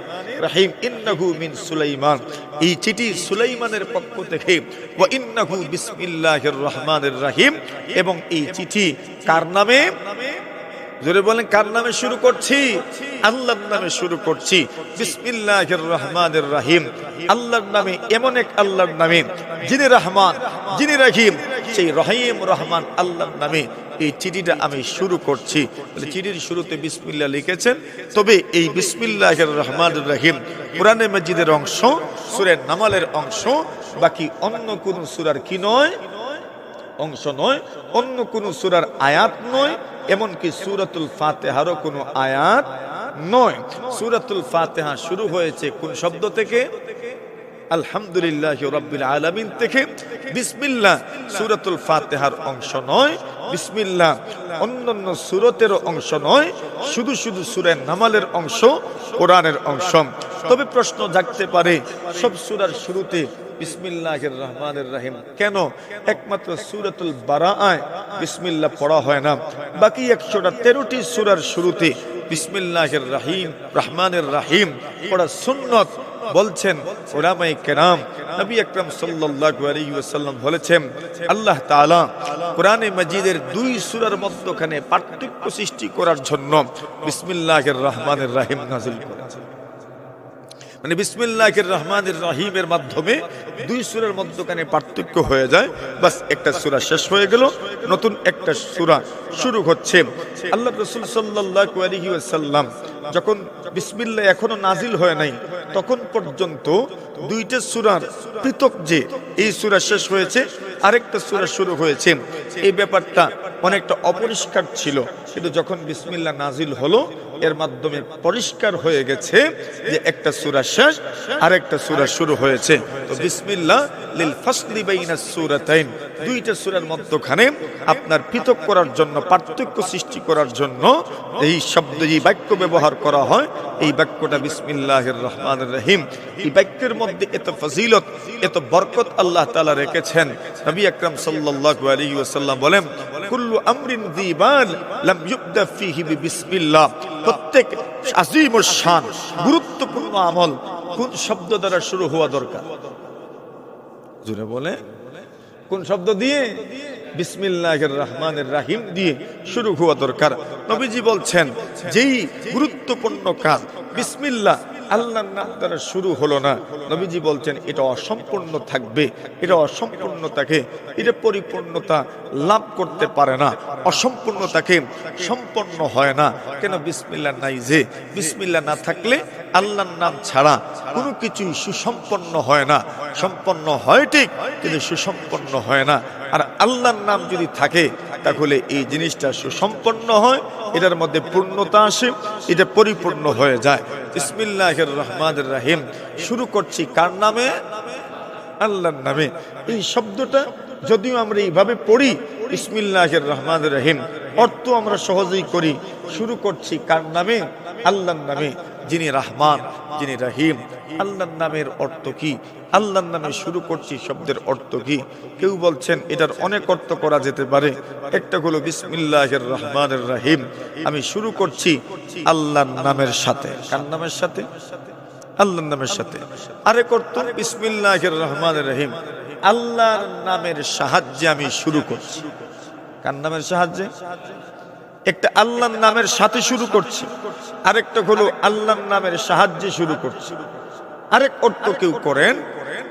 রহিম, ইন্নাহু মিন সুলাইমান। এই চিঠি সুলাইমানের পক্ষ থেকে, ওয়া ইন্নাহু বিসমিল্লাহির রহমানির রহিম। এবং এই চিঠি কার নামে? জোরে বলেন, কার নামে শুরু করছি? আল্লাহর নামে শুরু করছি। বিসমিল্লাহির রহমানির রহিম, আল্লাহর নামে, এমন এক আল্লাহর নামে যিনি রহমান, যিনি রহিম। সেই রহিম রহমান আল্লাহর নামে এই চিঠিটা আমি শুরু করছি। চিঠির শুরুতে বিসমিল্লাহ লিখেছেন। তবে এই বিসমিল্লাহির রহমানির রহিম কোরআনে মাজিদের অংশ, সূরা নামলের অংশ, বাকি অন্য কোন সূরার কি নয়? অংশ নয়, অন্য কোন সূরার আয়াত নয়, এমনকি সূরাতুল ফাতিহারও কোনো আয়াত নয়। সূরাতুল ফাতিহা শুরু হয়েছে কোন শব্দ থেকে? আলহামদুলিল্লাহি রাব্বিল আলামিন থেকে। বিসমিল্লাহ সূরাতুল ফাতিহার অংশ নয়, বিসমিল্লাহ অন্যান্য সূরতেরও অংশ নয়, শুধু শুধু সূরা নামলের অংশ, কোরআনের অংশ। তবে প্রশ্ন জাগতে পারে সব সূরার শুরুতে বিসমিল্লাহির রহমানির রহিম কেন একমাত্র সূরাতুল বারাআয় বিসমিল্লাহ পড়া হয় না? বাকি 113টি সূরার শুরুতে বিসমিল্লাহির রহমানির রহিম পড়া সুন্নত বলছেন উলামায়ে কেরাম। নবী আকরাম সাল্লাল্লাহু আলাইহি ওয়াসাল্লাম বলেছেন আল্লাহ তাআলা কোরআনে মাজিদের 2 সূরার মধ্যখানে পার্থক্য সৃষ্টি করার জন্য বিসমিল্লাহির রহমানির রহিম নাযিল করেছেন। মানে বিসমিল্লাহির রহমানির রহিমের মাধ্যমে 2 সূরার মধ্যখানে পার্থক্য হয়ে যায়। বাস একটা সূরা শেষ হয়ে গেল, নতুন একটা সূরা শুরু হচ্ছে। আল্লাহ রাসূল সাল্লাল্লাহু আলাইহি ওয়াসাল্লাম যখন বিসমিল্লাহ এখনো নাজিল হয় নাই তখন পর্যন্ত 2টা সূরার পৃথক যে এই সূরা শেষ হয়েছে আরেকটা সূরা শুরু হয়েছে এই ব্যাপারটা অনেকটা অপরিষ্কার ছিল, কিন্তু যখন বিসমিল্লাহ নাজিল হলো এর মাধ্যমে পরিষ্কার হয়ে গেছে যে একটা সূরা শেষ আরেকটা সূরা শুরু হয়েছে। তো বিসমিল্লাহ লিল ফাসলি বাইনাস সূরাতাইন, 2টা সূরার মধ্যখানে আপনার পৃথক করার জন্য পার্থক্য সৃষ্টি করার জন্য এই শব্দ এই বাক্য ব্যবহার করা হয়। এই বাক্যটা বিসমিল্লাহির রহমানির রহিম। এই বাক্যের মধ্যে এত ফজিলত এত বরকত আল্লাহ তাআলা রেখেছেন। নবী আকরাম সাল্লাল্লাহু আলাইহি ওয়াসাল্লাম বলেন কুল্লু আমরিন যিবাল লাম ইউবদা ফীহি বিসমিল্লাহ, প্রত্যেক আজিম ও শান গুরুত্বপূর্ণ আমল কোন শব্দ দ্বারা শুরু হওয়া দরকার? জোরে বলে কোন শব্দ দিয়ে? বিসমিল্লাহির রহমানির রহিম দিয়ে শুরু হওয়া দরকার। নবীজি বলছেন যেই গুরুত্বপূর্ণ কাজ বিসমিল্লাহ আল্লাহর নাম দ্বারা শুরু হলো না, নবীজি বলছেন এটা অসম্পূর্ণ থাকবে, এটা অসম্পূর্ণতাকে এটা পরিপূর্ণতা লাভ করতে পারে না, অসম্পূর্ণতাকে সম্পন্ন হয় না। কেন? বিসমিল্লাহ নাই যে, বিসমিল্লাহ না থাকলে আল্লাহর নাম ছাড়া কোনো কিছুই সুসম্পন্ন হয় না। সম্পন্ন হয় ঠিক, কিন্তু সুসম্পন্ন হয় না। আর আল্লাহর নাম যদি থাকে তাহলে এই জিনিসটা সুসম্পন্ন হয়, এটার মধ্যে পূর্ণতা আসে, এটা পরিপূর্ণ হয়ে যায়। বিসমিল্লাহির রহমানির রহিম শুরু করছি কার নামে? আল্লাহর নামে। এই শব্দটা যদিও আমরা এইভাবে পড়ি বিসমিল্লাহির রহমানির রহিম, অর্থ আমরা সহজেই করি। শুরু করছি কার নামে? আল্লাহর নামে, যিনি রহমান যিনি রহিম। আল্লাহর নামের অর্থ কি? আল্লাহর নামে শুরু করছি শব্দের অর্থ কি? কেউ বলছেন এটার অনেক অর্থ করা যেতে পারে। একটা হলো বিসমিল্লাহির রহমানির রহিম, আমি শুরু করছি আল্লাহর নামের সাথে। কার নামের সাথে? আল্লাহর নামের সাথে। আরেক অর্থ বিসমিল্লাহির রহমানির রহিম, আল্লাহর নামের সাহায্যে আমি শুরু করছি। কার নামের সাহায্যে? একটা আল্লাহর নামের সাথে শুরু করছি, আরেকটা হলো আল্লাহর নামের সাহায্যে শুরু করছি। আরেক অর্থ কেউ করেন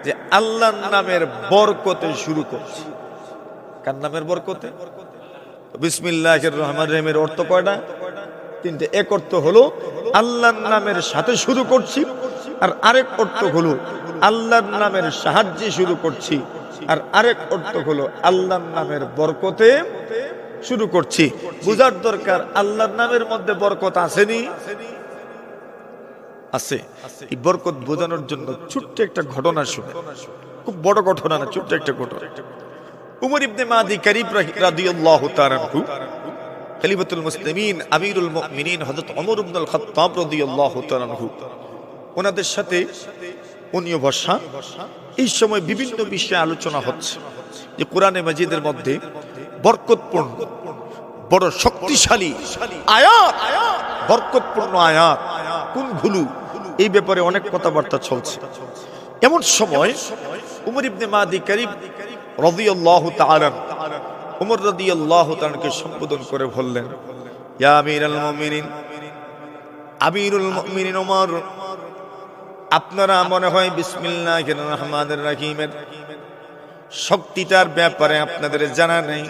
যে আল্লাহর নামের বরকতে শুরু করছি। কার নামের বরকতে? বিসমিল্লাহির রহমানির রহিমের অর্থ কয়টা? 3টে। এক অর্থ হলো আল্লাহর নামের সাথে শুরু করছি, আর আরেক অর্থ হলো আল্লাহর নামের সাহায্যে শুরু করছি, আর আরেক অর্থ হলো আল্লাহর নামের বরকতে শুরু করছি। বুঝার দরকার আল্লাহর নামের মধ্যে বরকত আসেনি? আছে। এই বরকত বোঝানোর জন্য ছোট্ট একটা ঘটনা শুনে, খুব বড় ঘটনা না, ছোট্ট একটা ঘটনা। উমর ইবনে মাদি কারিব রাদিয়াল্লাহু তাআলা আনহু, খলিফাতুল মুসলিমিন আমিরুল মুমিনিন হযরত ওমর ইবনুল খাত্তাব রাদিয়াল্লাহু তাআলা আনহু, ওনাদের সাথে উনিও বসা। এই সময় বিভিন্ন বিষয়ে আলোচনা হচ্ছে যে কোরআনে মাজিদের মধ্যে বরকতপূর্ণ বড় শক্তিশালী আয়াত, বরকতপূর্ণ আয়াত কোনগুলো, এই ব্যাপারে অনেক কথাবার্তা চলছে। এমন সময় উমর ইবনে মাদি কারিব রাদিয়াল্লাহু তাআলা, উমর রাদিয়াল্লাহু তাআলাকে সম্বোধন করে বললেন, ইয়া আমিরুল মুমিনিন, আমিরুল মুমিনিন ওমর, আপনারা মনে হয় বিসমিল্লাহির রহমানির রহিমের শক্তিটার ব্যাপারে আপনাদের জানা নেই।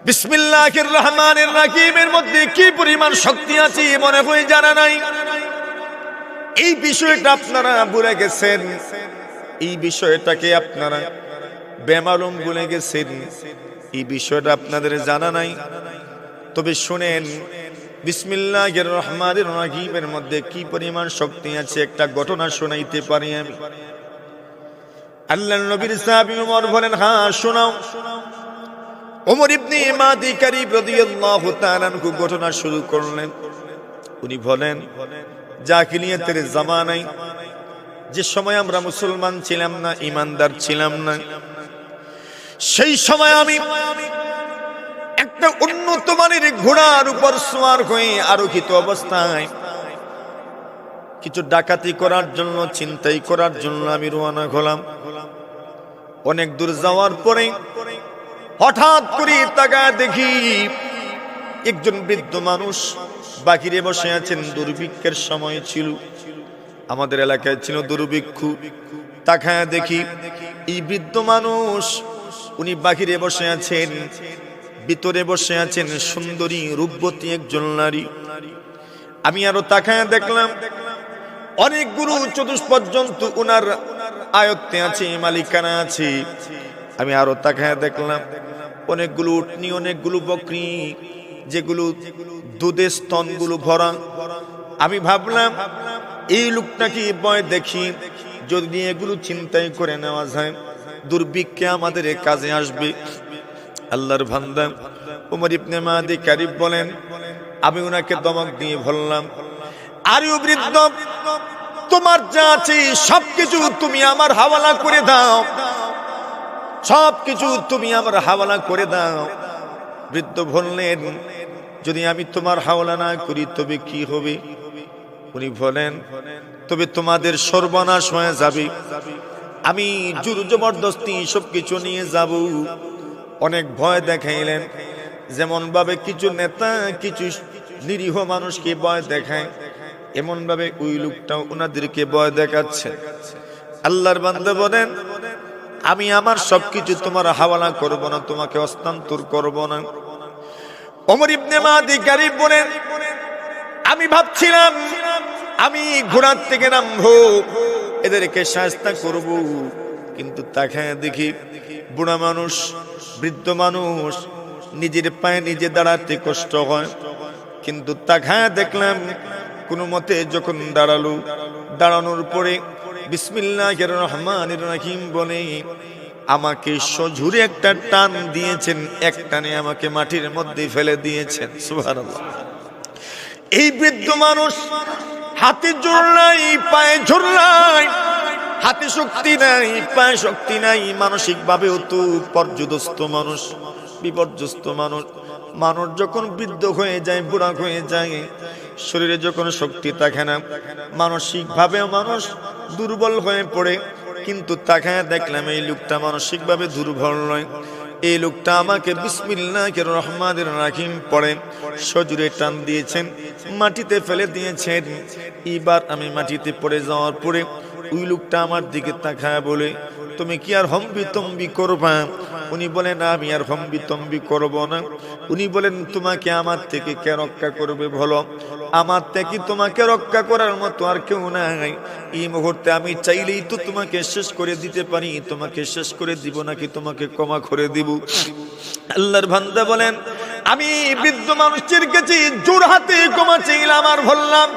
বিসমিল্লাহির রহমানির রহিমের মধ্যে কি পরিমাণ শক্তি আছে মনে হয় জানা নাই। এই বিষয়টা আপনারা ভুলে গেছেন, এই বিষয়টাকে আপনারা বেমালুম ভুলে গেছেন, এই বিষয়টা আপনাদের জানা নাই। তবে শুনেন, বিসমিল্লাহির রহমানির রহিমের মধ্যে কি পরিমাণ শক্তি আছে একটা ঘটনা শোনাইতে পারি আমি। আল্লাহর নবীর সাহাবী ওমর বলেন, হ্যাঁ শোনাও। ওমর ইবনে মাদি কারিব রাদিয়াল্লাহু তাআলা আনহু ঘটনা শুরু করলেন। উনি বলেন, জাহিলিয়াতের জামানায় যে সময় আমরা মুসলমান ছিলাম না, ইমানদার ছিলাম না, সেই সময় আমি একটা উন্নত মানের ঘোড়ার উপর সওয়ার হয়ে আরোহিত অবস্থায় কিছু ডাকাতি করার জন্য, ছিনতাই করার জন্য আমি রওনা হলাম। অনেক দূর যাওয়ার পরে হঠাৎ করে তাকায় দেখি একজন বৃদ্ধ মানুষ বাহিরে বসে আছেন। দুর্ভিক্ষের সময় ছিল, আমাদের এলাকায় ছিল দুর্ভিক্ষ। তাকায় দেখি এই বৃদ্ধ মানুষ, উনি বাহিরে বসে আছেন, ভিতরে বসে আছেন সুন্দরী রূপবতী একজন নারী। আমি আরো তাকায় দেখলাম অনেকগুলো চতুষ্পর্যন্ত উনার আয়ত্তে আছে, মালিকানা আছে। আমি আরো তাকায় দেখলাম অনেকগুলো উটনি, অনেকগুলো বকরি, যেগুলো দুধের স্তনগুলো ভরা। আমি ভাবলাম এই লোকটাকে বয় দেখি, যদি এগুলো চিন্তাই করে নেওয়া যায়, দুর্ভিক্ষে আমাদের কাজে আসবে। আল্লাহর বান্দা উমর ইবনে মাদি কারিব বলেন, আমি উনাকে দমক দিয়ে বললাম, আরে ও বৃদ্ধ, তোমার যা আছে সবকিছু তুমি আমার হাওয়ালা করে দাও, সবকিছু তুমি আমার হাওয়ালা করে দাও। বৃদ্ধ বললেন, যদি আমি তোমার হাওয়ালা না করি তবে কি হবে? উনি বলেন, তবে তোমাদের সর্বনাশ হয়ে যাবে। আমি জোর জবরদস্তি সবকিছু নিয়ে যাব। অনেক ভয় দেখাইলেন, যেমন ভাবে কিছু নেতা কিছু নিরীহ মানুষকে ভয় দেখায়, এমন ভাবে ওই লোকটাও ওনাদেরকে ভয় দেখাচ্ছে। আল্লাহর বান্দা বলেন, আমি আমার সবকিছু তোমার হাওয়ালা করব না, তোমাকে হস্তান্তর করব না। ওমর ইবনে মাদি কারিব বলেন, আমি ভাবছিলাম আমি ঘোড়ার থেকে নামবো, এদেরকে শায়েস্তা করব, কিন্তু তাকায় দেখি বুড়া মানুষ, বৃদ্ধ মানুষ, নিজের পায়ে নিজে দাঁড়াতে কষ্ট হয়। কিন্তু তাকায় দেখলাম কোনো মতে যখন দাঁড়ালো, দাঁড়ানোর পরে বিসমিল্লাহির রহমানির রহিম বলে আমাকে সজোরে একটা টান দিয়েছেন, এক টানে আমাকে মাটির মধ্যে ফেলে দিয়েছেন। সুবহানাল্লাহ। এই বৃদ্ধ মানুষ হাতে জোর নাই, পায়ে জোর নাই, হাতে শক্তি নাই, পায়ে শক্তি নাই, মানসিক ভাবেও তো পর্যদস্ত মানুষ, বিপর্যস্ত মানুষ। মানুষ যখন বৃদ্ধ হয়ে যায়, বুড়া হয়ে যায়, শরীরে যখন শক্তি থাকে না, মানসিক ভাবেও মানুষ দুর্বল হয়ে পড়ে। কিন্তু তাকায় দেখলাম এই লোকটা মানসিক ভাবে দুর্বল নয়। এই লোকটা আমাকে বিসমিল্লাহির রহমানির রহিম পড়ে সজোরে টান দিয়েছেন, মাটিতে ফেলে দিয়েছেন। এবার আমি মাটিতে পড়ে যাওয়ার পরে ওই লোকটা আমার দিকে তাকায় বলে, তুমি কি আর হম্বিতম্বি করবা? উনি বলেন, আমি আর হম্বিতম্বি করব না। উনি বলেন, তোমাকে আমার থেকে কে রক্ষা করবে বলো? আমার থেকে তোমাকে রক্ষা করার মতো আর কেউ নাই। এই মুহূর্তে আমি চাইলেই তো তোমাকে শেষ করে দিতে পারি, তোমাকে শেষ করে দিব নাকি তোমাকে ক্ষমা করে দিব? আল্লাহর বান্দা বলেন, আমি বৃদ্ধ মানুষের কাছে জোর হাতে ক্ষমা চাইলাম আর বললাম,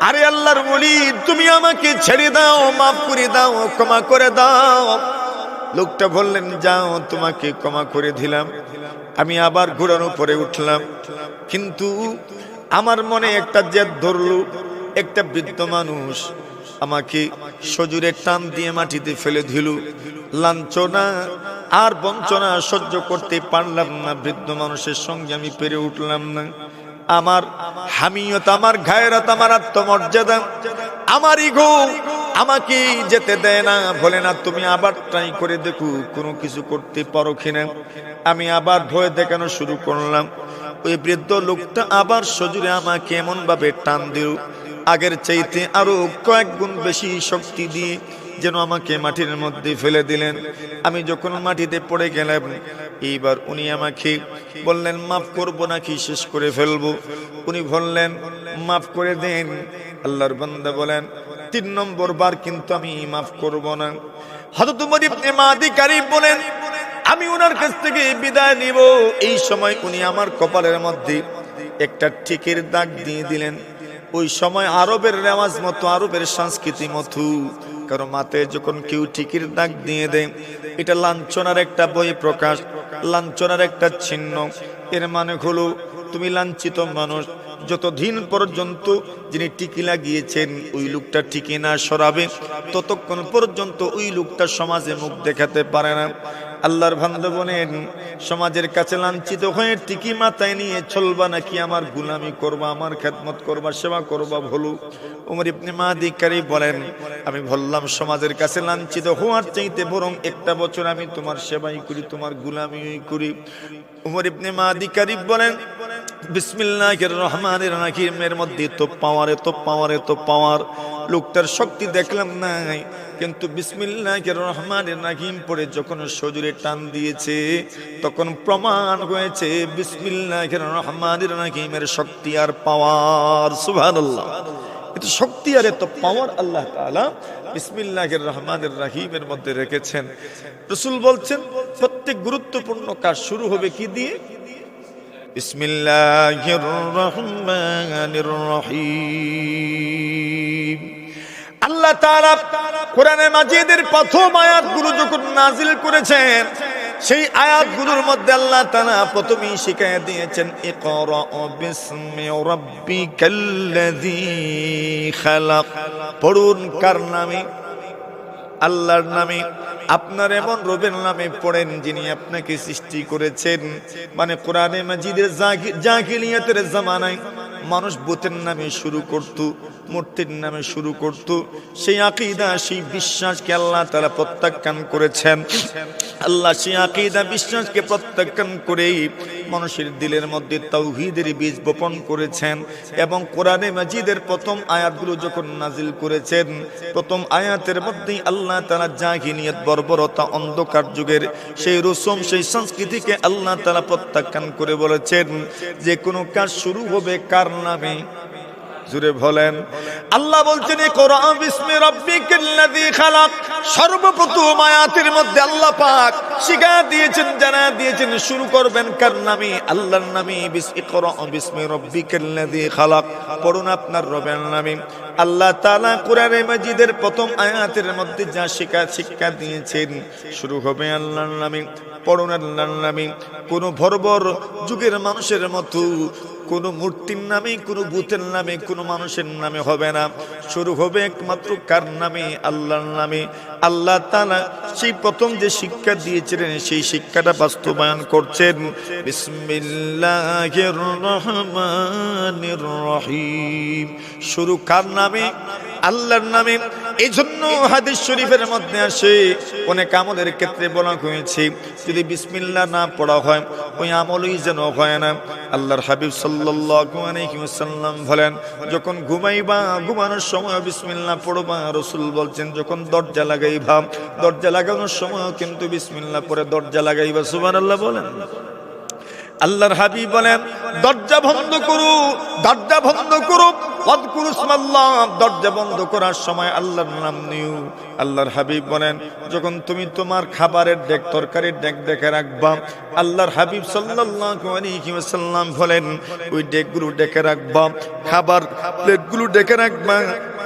আরে আল্লাহর ওলি, তুমি আমাকে ছেড়ে দাও, মাফ করে দাও, ক্ষমা করে দাও। লোকটা বললেন, যাও, তোমাকে ক্ষমা করে দিলাম। আমি আবার ঘোড়ার উপরে উঠলাম, কিন্তু আমার মনে একটা জেদ ধরলো। একটা বৃদ্ধ মানুষ আমাকে সজোরে টান দিয়ে মাটিতে ফেলে দিল। লাঞ্ছনা আর বঞ্চনা সহ্য করতে পারলাম না। বৃদ্ধ মানুষের সঙ্গে আমি পেরে উঠলাম না। আমার হামিয়ত, আমার গায়রাত, আমার আত্মমর্যাদা, আমার ইগো আমাকে যেতে দেয় না। বলে না, তুমি আবার ট্রাই করে দেখো কোনো কিছু করতে পারো কিনা। আমি আবার ভয় দেখানো শুরু করলাম। ওই বৃদ্ধ লোকটা আবার সজোরে আমাকে এমন ভাবে টান দিল, আগের চাইতে আরো কয়েক গুণ বেশি শক্তি দিয়ে যেন আমাকে মাটির মধ্যে ফেলে দিলেন। আমি যখন মাটিতে পড়ে গেলাম, এইবার উনি আমাকে বললেন, মাফ করবো নাকি শেষ করে ফেলবো? উনি বললেন, মাফ করে দেন। আল্লাহর বান্দা বলেন, 3 নম্বর বার কিন্তু আমি মাফ করব না। হযরত উমর ইবনে মাদি কারিব বলেন, আমি ওনার কাছ থেকে বিদায় নিব। এই সময় উনি আমার কপালের মধ্যে একটা টিকের দাগ দিয়ে দিলেন। ওই সময় আরবের রেওয়াজ মতো, আরবের সংস্কৃতি মতো, কারণ মাথায় যখন কেউ টিকের দাগ দিয়ে দেয়, এটা লাঞ্ছনার একটা বহিঃপ্রকাশ, লাঞ্ছনার একটা চিহ্ন। এর মানে হলো তুমি লাঞ্ছিত মানুষ, যতদিন পর্যন্ত যিনি টিকি লাগিয়েছেন ওই লোকটা টিকি না সরাবে ততক্ষণ পর্যন্ত ওই লোকটা সমাজে মুখ দেখাতে পারে না। আল্লাহর বান্দা বলেন, সমাজের কাছে লাঞ্ছিত হয়ে টিকি মাথায় নিয়ে চলবা নাকি আমার গোলামি করবা, আমার খেদমত করবা, সেবা করবা? বলো। ওমর ইবনে মাহদি কারীব বলেন, আমি বললাম সমাজের কাছে লাঞ্ছিত হওয়ার চাইতে বরং একটা বছর আমি তোমার সেবাই করি, তোমার গোলামি করি। ওমর ইবনে মাহদি কারীব বলেন, বিসমিল্লাহির রহমানির রহিমের মধ্যে তো পাওয়ার, এত পাওয়ার, এত পাওয়ার, লোকটার শক্তি দেখলাম নাই, কিন্তু বিসমিল্লাহির রহমানির রহিম পড়ে যখন শরীরে টান দিয়েছে তখন প্রমাণ হয়েছে বিসমিল্লাহির রহমানির রহিমের শক্তি আর পাওয়ার। সুবহানাল্লাহ, এত শক্তি আর এত পাওয়ার আল্লাহ তাআলা বিসমিল্লাহির রহমানির রহিমের মধ্যে রেখেছেন। রাসূল বলছেন প্রত্যেক গুরুত্বপূর্ণ কাজ শুরু হবে কি দিয়ে? বিসমিল্লাহির রহমানির রহিম। আল্লাহ তাআলা কোরআনে মাজিদের প্রথম আয়াতগুলো যখন নাজিল করেছেন সেই আয়াতগুলোর মধ্যে আল্লাহ তাআলা প্রথমেই শিখিয়ে দিয়েছেন, ইকরা বিসমি রাব্বিকাল্লাযী খালাক। পড়ুন কার নামে? আল্লাহর নামে। আপনার এমন রবের নামে পড়েন যিনি আপনাকে সৃষ্টি করেছেন। মানে কোরআনে মাজিদের জাহিলিয়াতের জামানায় মানুষ বুতের নামে শুরু করত, মূর্তির নামে শুরু করত। সেই আকীদা, সেই বিশ্বাসকে আল্লাহ তাআলা প্রত্যাখ্যান করেছেন। আল্লাহ সেই আকীদা, বিশ্বাসকে প্রত্যাখ্যান করেই মানুষের দিলের মধ্যে তাওহীদের বীজ বপন করেছেন। এবং কোরআনে মাজিদের প্রথম আয়াতগুলো যখন নাজিল করেছেন, প্রথম আয়াতের মধ্যেই আল্লাহ তাআলা জাহিলিয়াত, বর্বরতা, অন্ধকার যুগের সেই রসম, সেই সংস্কৃতিকে আল্লাহ তাআলা প্রত্যাখ্যান করে বলেছেন যে কোনো কাজ শুরু হবে কার নামে? জুড়ে বলেন। আল্লাহ বলছেন, ইকরা বিসমি রাব্বিকাল্লাযী খালাক। সর্বপ্রথম আয়াতের মধ্যে আল্লাহ পাক শিখিয়ে দিয়েছেন, জানা দিয়েছেন শুরু করবেন কার নামে? আল্লাহর নামে। ইকরা বিসমি রাব্বিকাল্লাযী খালাক, পড়ুন আপনার রবের নামে। আল্লাহ তাআলা কোরআনে মাজিদের প্রথম আয়াতের মধ্যে যা শিক্ষা দিয়েছেন শুরু হবে আল্লাহর নামে। পড়ুন আল্লাহর নামে। কোন বর্বর যুগের মানুষের মতো কোনো মূর্তির নামে, কোনো ভূতের নামে, কোনো মানুষের নামে হবে না। শুরু হবে একমাত্র কার নামে? আল্লাহর নামে। আল্লাহ তাআলা সেই প্রথম যে শিক্ষা দিয়েছিলেন সেই শিক্ষাটা বাস্তবায়ন করছেন। বিসমিল্লাহির রহমানির রহিম। শুরু কার নামে? আল্লাহর নামে। এই জন্য হাদিস শরীফের মধ্যে আসে অনেক আমলের ক্ষেত্রে বলা হয়েছে যদি বিসমিল্লাহ না পড়া হয় ওই আমলই যেন হয় না। আল্লাহর হাবিব সাল্লাল্লাহু আলাইহি ওয়াসাল্লাম বলেন, যখন ঘুমাইবা, ঘুমানোর সময় বিসমিল্লাহ পড়বা। রাসূল বলছেন যখন দরজা লাগাইবা, দরজা লাগানোর সময় কিন্তু বিসমিল্লাহ পড়ে দরজা লাগাইবা। সুবহানাল্লাহ বলেন। আল্লাহর হাবিব বলেন, দরজা বন্ধ করো, দরজা বন্ধ করো, ওয়াযকুরু ইসমাল্লাহ, দরজা বন্ধ করার সময় আল্লাহর নাম নিও। আল্লাহর হাবিব বলেন, যখন তুমি তোমার খাবারের ডেক, তরকারির ডেক দেখে রাখবা, আল্লাহর হাবিব সাল্লাল্লাহু আলাইহি ওয়াসাল্লাম বলেন ওই ডেকগুলো ডেকে রাখবা, খাবার প্লেটগুলো ডেকে রাখবা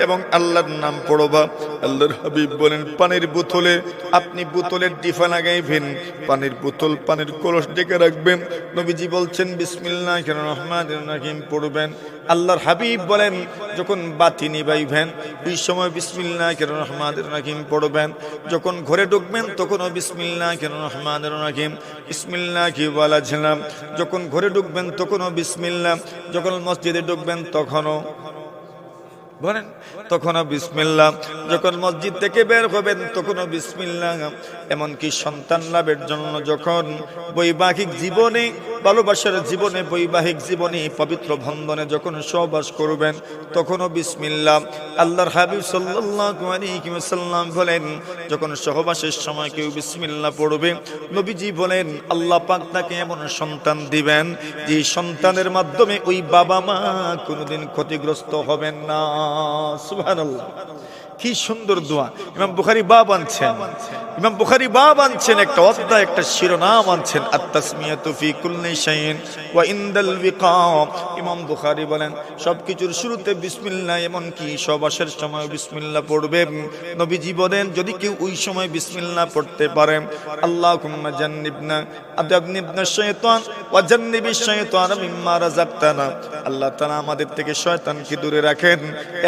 এবং আল্লাহর নাম পড়বা। আল্লাহর হাবিব বলেন, পানির বোতলে আপনি বোতলের ডিফা লাগাইবেন, পানির বোতল, পানির কলস ডেকে রাখবেন। নবীজি বলছেন বিসমিল্লাহির রহমানির রহিম পড়বেন। আল্লাহর হাবিব বলেন, যখন বাতি নিবাইবেন ওই সময় বিসমিল্লাহির রহমানির রহিম পড়বেন। যখন ঘরে ঢুকবেন তখনও বিসমিল্লাহির রহমানির রহিম, বিসমিল্লাহি ওয়ালাজনা। যখন ঘরে ঢুকবেন তখনও বিসমিল্লাহ, যখন মসজিদে ঢুকবেন তখনও বলেন, তখনও বিসমিল্লাহ। যখন মসজিদ থেকে বের হবেন তখনও বিসমিল্লাহ। এমনকি সন্তান লাভের জন্য যখন বৈবাহিক জীবনে, ভালোবাসার জীবনে, বৈবাহিক জীবনে, পবিত্র বন্ধনে যখন সহবাস করবেন তখনও বিসমিল্লাহ। আল্লাহর হাবিব সাল্লাল্লাহু আলাইহি ওয়াসাল্লাম বলেন, যখন সহবাসের সময় কেউ বিসমিল্লাহ পড়বে, নবীজি বলেন আল্লাহ পাক তাকে এমন সন্তান দিবেন যে সন্তানের মাধ্যমে ওই বাবা মা কোনোদিন ক্ষতিগ্রস্ত হবেন না। সুবহানাল্লাহ, কি সুন্দর দোয়া। ইমাম বুখারী বাব আনছেন, ইমাম বুখারী বাব আনছেন, একটা অধ্যায়, একটা শিরোনাম আনছেন, আত-তাসমিয়াতু ফি কুল্লি শাইইন ওয়া ইনদাল বিকা। ইমাম বুখারী বলেন সবকিছুর শুরুতে বিসমিল্লাহ, এমনকি সবাসের সময় বিসমিল্লাহ পড়বে। নবীজি বলেন যদি কেউ ওই সময় বিসমিল্লাহ পড়তে পারে, আল্লাহুম্মা জান্নিবনা শাইতান ওয়া জান্নিবিশ শাইতানা মিম্মা রাযাকতানা, আল্লাহ তাআলা আমাদের থেকে শয়তানকে দূরে রাখেন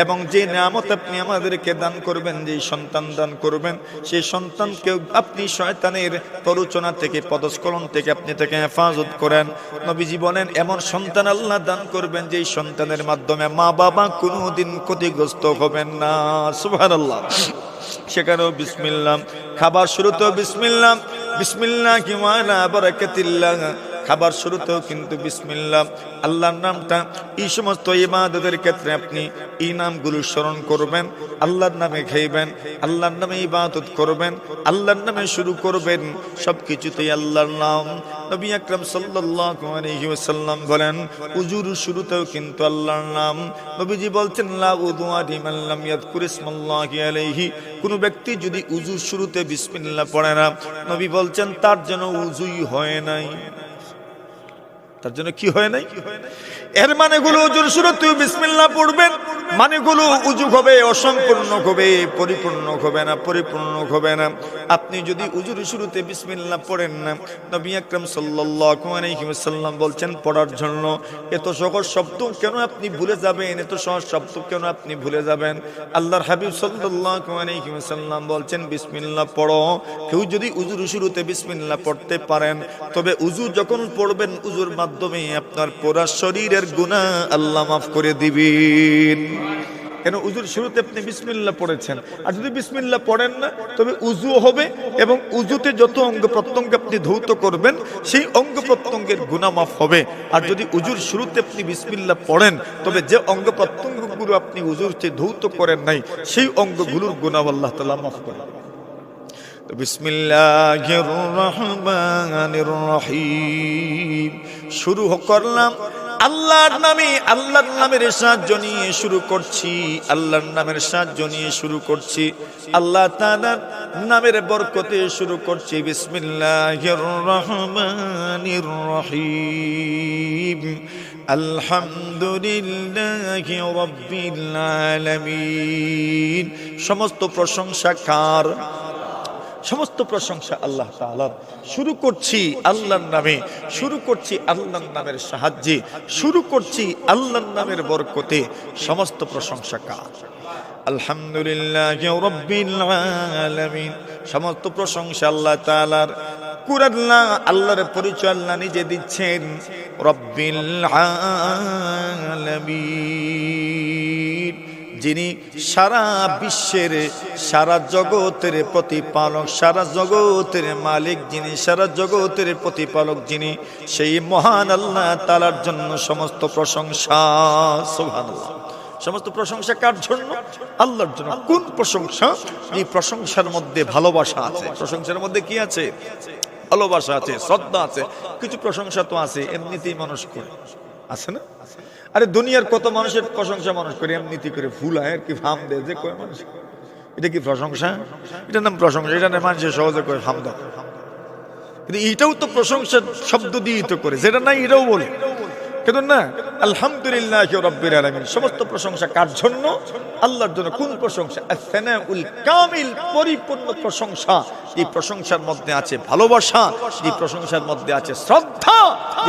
এবং যে নিয়ামত আপনি আমাদেরকে দান করবেন, যে সন্তান দান করবেন, সেই সন্তানকে আপনি শয়তানের প্ররোচনা থেকে, পদস্খলন থেকে আপনি তাকে হেফাজত করেন। নবীজি বলেন এমন সন্তান আল্লাহ দান করবেন যেই সন্তানের মাধ্যমে মা বাবা কোনোদিন ক্ষতিগ্রস্ত হবেন না। সুবহানাল্লাহ। সেখানেও বিসমিল্লাহ, খাবার শুরুতেও বিসমিল্লাহ, বিসমিল্লাহি ওয়া আলা বারাকাতিল্লাহ, খাবার শুরুতেও কিন্তু বিসমিল্লাহ। আল্লাহর নামটা এই সমস্ত ইবাদতের ক্ষেত্রে আপনি এই নামগুলো স্মরণ করবেন, আল্লাহর নামে খাইবেন, আল্লাহর নামে ইবাদত করবেন, আল্লাহর নামে শুরু করবেন, সবকিছুতেই আল্লাহর নাম। নবী আকরাম সাল্লাল্লাহু আলাইহি ওয়াসাল্লাম বলেন উজুর শুরুতেও কিন্তু আল্লাহর নাম। নবীজি বলছেন লা উযুআ লিমান লাম ইয়াযকুর ইসমাল্লাহি আলাইহি, কোন ব্যক্তি যদি উজুর শুরুতে বিসমিল্লাহ পড়ে না, নবী বলছেন তার জন্য উজুই হয় নাই, তার জন্য কি হয় নাই। এর মানে গুলো উজুর শুরুতে বিসমিল্লাহ পড়বেন, মানে গুলো উজু হবে অসম্পূর্ণ হবে, পরিপূর্ণ হবে না, পরিপূর্ণ হবে না। আপনি যদি উজুর শুরুতে বিসমিল্লাহ পড়েন না, নবী আকরাম সাল্লাল্লাহু আলাইহি ওয়াসাল্লাম বলছেন পড়ার জন্য এত সহজ শব্দ কেন আপনি ভুলে যাবেন, এত সহজ শব্দ কেন আপনি ভুলে যাবেন। আল্লাহর হাবিব সাল্লাল্লাহু আলাইহি ওয়াসাল্লাম বলছেন বিসমিল্লাহ পড়ো। কেউ যদি উজুর শুরুতে বিসমিল্লাহ পড়তে পারেন, তবে উজু যখন পড়বেন উজুর মাধ্যমে আপনার পুরো শরীরের গুনাহ আল্লাহ মাফ করে দিবেন। কেন উজুর শুরুতে আপনি বিসমিল্লাহ পড়েছেন, আর যদি বিসমিল্লাহ পড়েন না তবে উজু হবে এবং উজুতে যত অঙ্গ প্রত্যঙ্গ আপনি ধৌত করবেন সেই অঙ্গ প্রত্যঙ্গের গুনাহ মাফ হবে। আর যদি উজুর শুরুতে আপনি বিসমিল্লাহ পড়েন তবে যে অঙ্গ প্রত্যঙ্গগুলো আপনি উজুরতে ধৌত করেন নাই সেই অঙ্গগুলোর গুনাহ আল্লাহ তাআলা মাফ করে। বিসমিল্লাহির রহমানির রহিম, শুরু করলাম আল্লাহর নামে, আল্লাহর নামের সাহায্য নিয়ে শুরু করছি, আল্লাহর নামের সাহায্য নিয়ে শুরু করছি, আল্লাহ তাআলার নামের বরকতে শুরু করছি। বিসমিল্লাহির রহমানির রহিম, আলহামদুলিল্লাহি রাব্বিল আলামিন। সমস্ত প্রশংসা কার? সমস্ত প্রশংসা আল্লাহ তাআলার। শুরু করছি আল্লাহর নামে, শুরু করছি আল্লাহর নামের সাহায্যে, শুরু করছি আল্লাহর নামের বরকতে। সমস্ত প্রশংসা কার? আলহামদুলিল্লাহি রাব্বিল আলামিন। সমস্ত প্রশংসা আল্লাহ তাআলার। কুরআন আল্লাহর পরিচয় আল্লাহ নিজে দিচ্ছেন, রাব্বিল আলামিন, যিনি সারা বিশ্বের, সারা জগতের প্রতিপালক, সারা জগতের মালিক যিনি, সারা জগতের প্রতিপালক যিনি, সেই মহান আল্লাহ তাআলার জন্য সমস্ত প্রশংসা। সুবহানাল্লাহ। সমস্ত প্রশংসা কার জন্য? আল্লাহর জন্য। কোন প্রশংসা? এই প্রশংসার মধ্যে ভালোবাসা আছে। প্রশংসার মধ্যে কি আছে? ভালোবাসা আছে, শ্রদ্ধা আছে। কিছু প্রশংসা তো আছে এমনিতেই মানুষ করে, আছে না? আরে দুনিয়ার কত মানুষের প্রশংসা মানুষ করে এমনিতে করে, ভুল হয় আর কি, ফাম দেয় যে কয় মানুষ। এটা কি প্রশংসা? এটার নাম প্রশংসা? এটা নাম মানুষের সহজে করে ফাম দাও। কিন্তু এইটাও তো প্রশংসার শব্দ দিয়ে তো করে, যেটা নাই এটাও বলে। কিন্তু না, আলহামদুলিল্লাহি রাব্বিল আলামিন। সমস্ত প্রশংসা কার জন্য? আল্লাহর জন্য। কোন প্রশংসা? আস-সানাউল কামিল, পরিপূর্ণ প্রশংসা। এই প্রশংসার মধ্যে আছে ভালোবাসা, এই প্রশংসার মধ্যে আছে শ্রদ্ধা,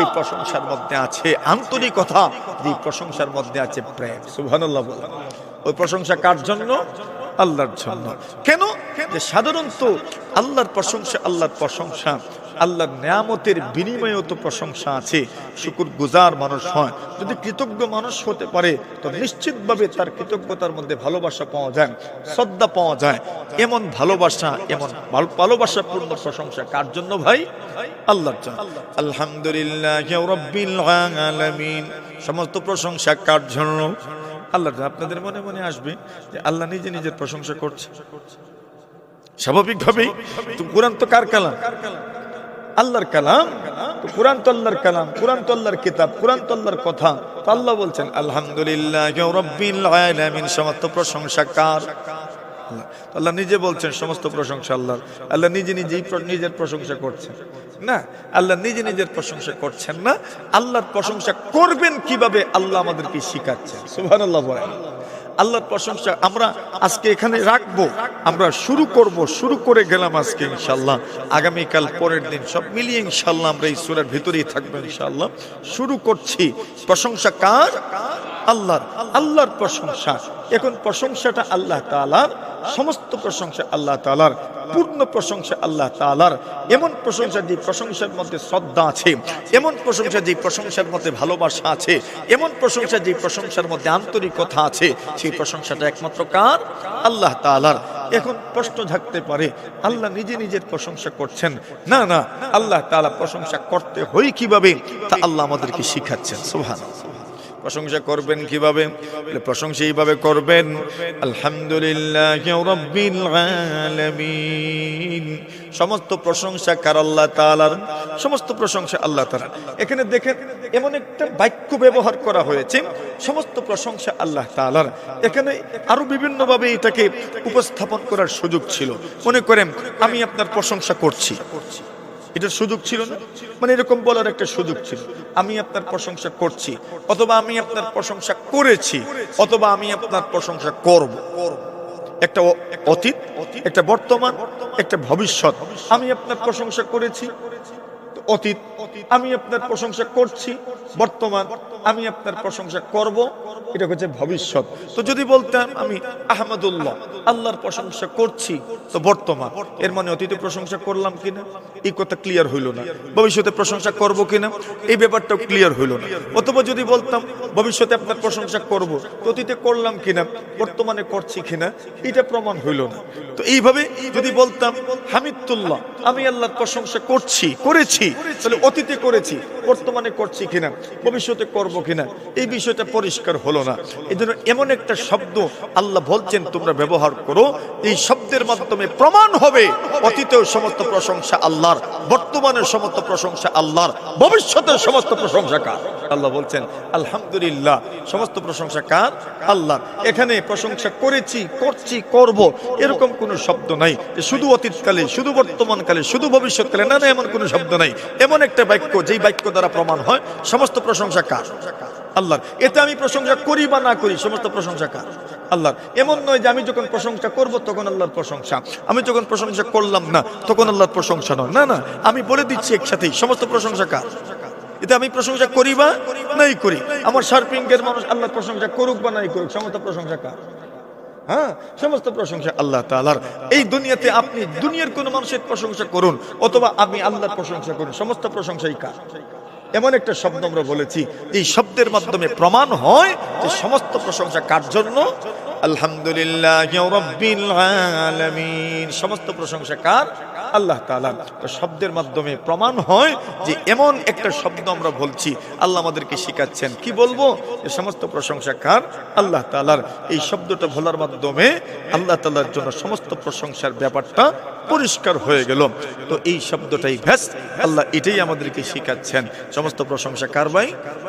এই প্রশংসার মধ্যে আছে আন্তরিকতা, এই প্রশংসার মধ্যে আছে প্রেম। সুবহানাল্লাহ বলেন। ওই প্রশংসা কার জন্য? আল্লাহর জন্য। কেন? যে সাধারণত আল্লাহর প্রশংসা, আল্লাহর প্রশংসা, আল্লাহর নিয়ামতের বিনিময়েও তো প্রশংসা আছে। শুকর গুজার মানুষ হয়, যদি কৃতজ্ঞ মানুষ হতে পারে তো নিশ্চিতভাবে তার কৃতজ্ঞতার মধ্যে ভালোবাসা পাওয়া যায়, শ্রদ্ধা পাওয়া যায়। এমন ভালোবাসা, এমন ভালোবাসা পূর্ণ প্রশংসা কার জন্য ভাই? আল্লাহর জন্য। আলহামদুলিল্লাহি রাব্বিল আলামিন। সমস্ত প্রশংসা কার জন্য? আল্লাহর জন্য। আপনাদের মনে মনে আসবে যে আল্লাহ নিজে নিজের প্রশংসা করছে। স্বাভাবিকভাবেই তো কোরআন তো কার কালাম? আল্লাহর কালাম। তো কোরআন তো আল্লাহর কালাম, কোরআন তো আল্লাহর কিতাব, কোরআন তো আল্লাহর কথা। তো আল্লাহ বলছেন আলহামদুলিল্লাহি রাব্বিল আলামিন। সমস্ত প্রশংসা কার? আল্লাহ নিজে বলছেন সমস্ত প্রশংসা আল্লাহর। আল্লাহ নিজে নিজেই নিজের প্রশংসা করছেন। না, আল্লাহ নিজে নিজের প্রশংসা করছেন না, আল্লাহর প্রশংসা করবেন কিভাবে আল্লাহ আমাদেরকে শিখাচ্ছেন। সুবহানাল্লাহ বলেন। আল্লাহর প্রশংসা আমরা আজকে এখানে রাখবো, আমরা শুরু করে গেলাম আজকে ইনশাআল্লাহ। আগামীকাল পরের দিন সব মিলিয়ে ইনশাআল্লাহ আমরা এই সূরার ভিতরেই থাকবো ইনশাআল্লাহ। শুরু করছি। প্রশংসা কার? আল্লাহর। আল্লাহর প্রশংসা। এখন প্রশংসাটা আল্লাহ তাআলার, সমস্ত প্রশংসা আল্লাহ তাআলার, পূর্ণ প্রশংসা আল্লাহ তাআলার। এমন প্রশংসা যে প্রশংসার মধ্যে শ্রদ্ধা আছে, এমন প্রশংসা যে প্রশংসার মধ্যে ভালোবাসা আছে, এমন প্রশংসা যে প্রশংসার মধ্যে আন্তরিকতা আছে, সেই প্রশংসাটা একমাত্র কার? আল্লাহ তাআলার। এখন প্রশ্ন থাকতে পারে আল্লাহ নিজে নিজের প্রশংসা করছেন, না না, আল্লাহ তাআলা প্রশংসা করতে হয় কিভাবে তা আল্লাহ আমাদেরকে শিখাচ্ছেন। সুবহানাল্লাহ। প্রশংসা করবেন কিভাবে? প্রশংসা এইভাবে করবেন, আলহামদুলিল্লাহি রাব্বিল আলামিন। সমস্ত প্রশংসা কার? আল্লাহ তাআলার। সমস্ত প্রশংসা আল্লাহ তাআলার। এখানে দেখেন এমন একটা বাক্য ব্যবহার করা হয়েছে, সমস্ত প্রশংসা আল্লাহ তাআলার। এখানে আরো বিভিন্ন ভাবে এটাকে উপস্থাপন করার সুযোগ ছিল। মনে করেন আমি আপনার প্রশংসা করছি, এটার সুযোগ ছিল না? মানে এরকম বলার একটা সুযোগ ছিল, আমি আপনার প্রশংসা করছি, অথবা আমি আপনার প্রশংসা করেছি, অথবা আমি আপনার প্রশংসা করব। একটা অতীত, একটা বর্তমান, একটা ভবিষ্যৎ। আমি আপনার প্রশংসা করেছি, অতীত। আমি আপনার প্রশংসা করছি, বর্তমান। আমি আপনার প্রশংসা করব, এটা হচ্ছে ভবিষ্যৎ। তো যদি বলতাম আমি আহমদুল্লাহ, আল্লাহর প্রশংসা করছি, তো বর্তমান, এর মানে অতীতে প্রশংসা করলাম কিনা এই কথা ক্লিয়ার হইল না। ভবিষ্যতে প্রশংসা করব কিনা এই ব্যাপারটাও ক্লিয়ার হইল না। অথবা যদি বলতাম ভবিষ্যতে আপনার প্রশংসা করব, তো অতীতে করলাম কিনা, বর্তমানে করছি কিনা, এটা প্রমাণ হইল না। তো এইভাবে যদি বলতাম হামিদুল্লাহ, আমি আল্লাহর প্রশংসা করেছি, তাহলে অতীতে করেছি, বর্তমানে করছি কিনা, ভবিষ্যতে করব কিনা, এই বিষয়টা পরিষ্কার হলো না। এই জন্য এমন একটা শব্দ আল্লাহ বলছেন তোমরা ব্যবহার করো, এই শব্দের মাধ্যমে প্রমাণ হবে অতীতেও সমস্ত প্রশংসা আল্লাহর, বর্তমানের সমস্ত প্রশংসা আল্লাহর, ভবিষ্যতের সমস্ত প্রশংসা কার? আল্লাহ বলছেন আলহামদুলিল্লাহ, সমস্ত প্রশংসা কার? আল্লাহর। এখানে প্রশংসা করেছি, করছি, করব এরকম কোনো শব্দ নাই, শুধু অতীতকালে, শুধু বর্তমানকালে, শুধু ভবিষ্যৎকালে, না না, এমন কোনো শব্দ নাই। এমন একটা বাক্য যেই বাক্য দ্বারা প্রমাণ হয় সমস্ত প্রশংসা কার? আল্লাহর। এতে আমি প্রশংসা করি বা না করি, সমস্ত প্রশংসা কার? আল্লাহর। এমন নয় যে আমি যখন প্রশংসা করব তখন আল্লাহর প্রশংসা, আমি যখন প্রশংসা করলাম না তখন আল্লাহর প্রশংসা নয়। না না, আমি বলে দিচ্ছি একসাথেই সমস্ত প্রশংসা কার? এতে আমি প্রশংসা করি বা নাই করি, আমার শারপিংকের মানুষ আল্লাহর প্রশংসা করুক বা নাই করুক, সমস্ত প্রশংসা কার? হ্যাঁ, সমস্ত প্রশংসা আল্লাহ তাআলার। এই দুনিয়াতে আপনি দুনিয়ার কোন মানুষের প্রশংসা করুন অথবা আমি আল্লাহর প্রশংসা করুন, সমস্ত প্রশংসাই কার? এমন একটা শব্দ আমরা বলেছি, এই শব্দের মাধ্যমে প্রমাণ হয় যে সমস্ত প্রশংসা কার জন্য? আলহামদুলিল্লাহি রাব্বিল আলামিন। সমস্ত প্রশংসা কার? আল্লাহ তাআলার। শব্দের মাধ্যমে প্রমাণ হয় যে এমন একটা শব্দ আমরা বলছি, আল্লাহ আমাদেরকে শিখাচ্ছেন কি বলবো, যে সমস্ত প্রশংসা কার? আল্লাহ তাআলার। এই শব্দটা বলার মাধ্যমে আল্লাহ তাআলার জন্য সমস্ত প্রশংসার ব্যাপারটা পরিষ্কার হয়ে গেল। তো এই শব্দটাই ভ্যাস, আল্লাহ এটাই আমাদেরকে শিখাচ্ছেন। সমস্ত প্রশংসা কার ভাই?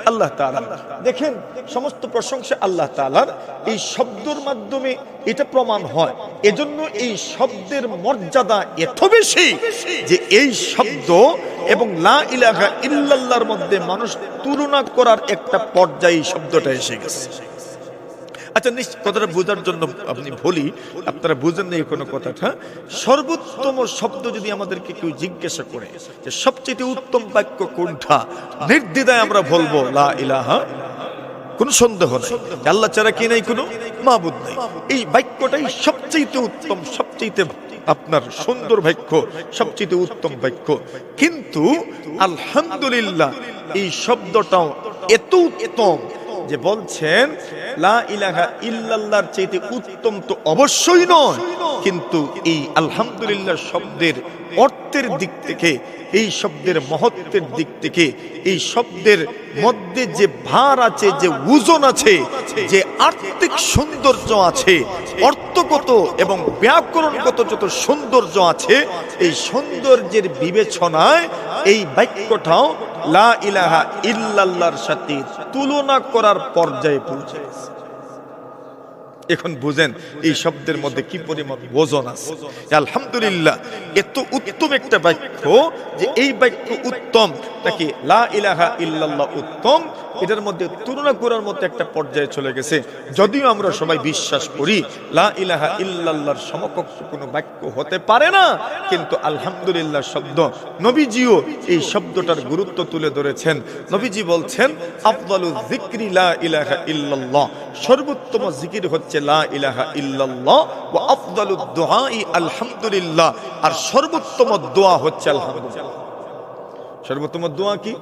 আল্লাহ তাআলার। দেখেন সমস্ত প্রশংসা আল্লাহ তাআলার, এই শব্দের মাধ্যমে এটা প্রমাণ হয়। এজন্য এই শব্দের মর্যাদা এত বেশি যে এই শব্দ এবং লা ইলাহা ইল্লাল্লাহর মধ্যে মানুষ তুলনা করার একটা পর্যায়ে এই শব্দটা এসে গেছে। আচ্ছা, কথাটা বোঝার জন্য আপনি বলি, আপনারা বুঝেন না এই কোনো কথাটা। সর্বোত্তম শব্দ যদি আমাদেরকে কেউ জিজ্ঞাসা করে যে সবচেয়ে উত্তম বাক্য কোনটা, নির্দ্বিধায় আমরা বলবো লা ইলাহা, কোনো সন্দেহ নাই, আল্লাহ ছাড়া কি নাই, কোনো মাবুদ নাই। এই বাক্যটাই সবচেয়ে উত্তম, সবচেয়ে আপনার সুন্দর বাক্য, সবচেয়ে উত্তম বাক্য। কিন্তু আলহামদুলিল্লাহ এই শব্দটাও এত উত্তম যে বলছেন লা ইলাহা ইল্লাল্লাহর চাইতে উত্তম তো অবশ্যই নয়, কিন্তু এই আলহামদুলিল্লাহ শব্দের অর্থের দিক থেকে, এই শব্দের মহত্বের দিক থেকে, এই শব্দের মধ্যে যে ভার আছে, যে ওজন আছে, যে আর্থিক সৌন্দর্য আছে, অর্থগত এবং ব্যাকরণগত যত সৌন্দর্য আছে, এই সৌন্দর্যের বিবেচনায় এই বাক্যটাও লা ইলাহা ইল্লাল্লাহর সাথে তুলনা করার পর্যায়ে পৌঁছেছে। এখন বুঝেন এই শব্দের মধ্যে কি পরিমাণ ওজন আছে। আলহামদুলিল্লাহ, এত উত্তম একটা বাক্য যে এই বাক্য উত্তম নাকি লা ইলাহা ইল্লাল্লাহ উত্তম, এটার মধ্যে তুলনা করার মতো একটা পর্যায়ে চলে গেছে। যদিও আমরা সবাই বিশ্বাস করি লা ইলাহা ইল্লাল্লাহর সমকক্ষ কোনো বাক্য হতে পারে না, কিন্তু আলহামদুলিল্লাহ শব্দ নবীজিও এই শব্দটার গুরুত্ব তুলে ধরেছেন। নবীজি বলছেন আফদালুয যিকরি লা ইলাহা ইল্লাল্লাহ, সর্বোত্তম জিকির হচ্ছে লা ইলাহা ইল্লাল্লাহ, ওয়া আফদালুদ দুআই আলহামদুলিল্লাহ, আর সর্বোত্তম দোয়া হচ্ছে আলহামদুলিল্লাহ। সর্বোত্তম দোয়া কি?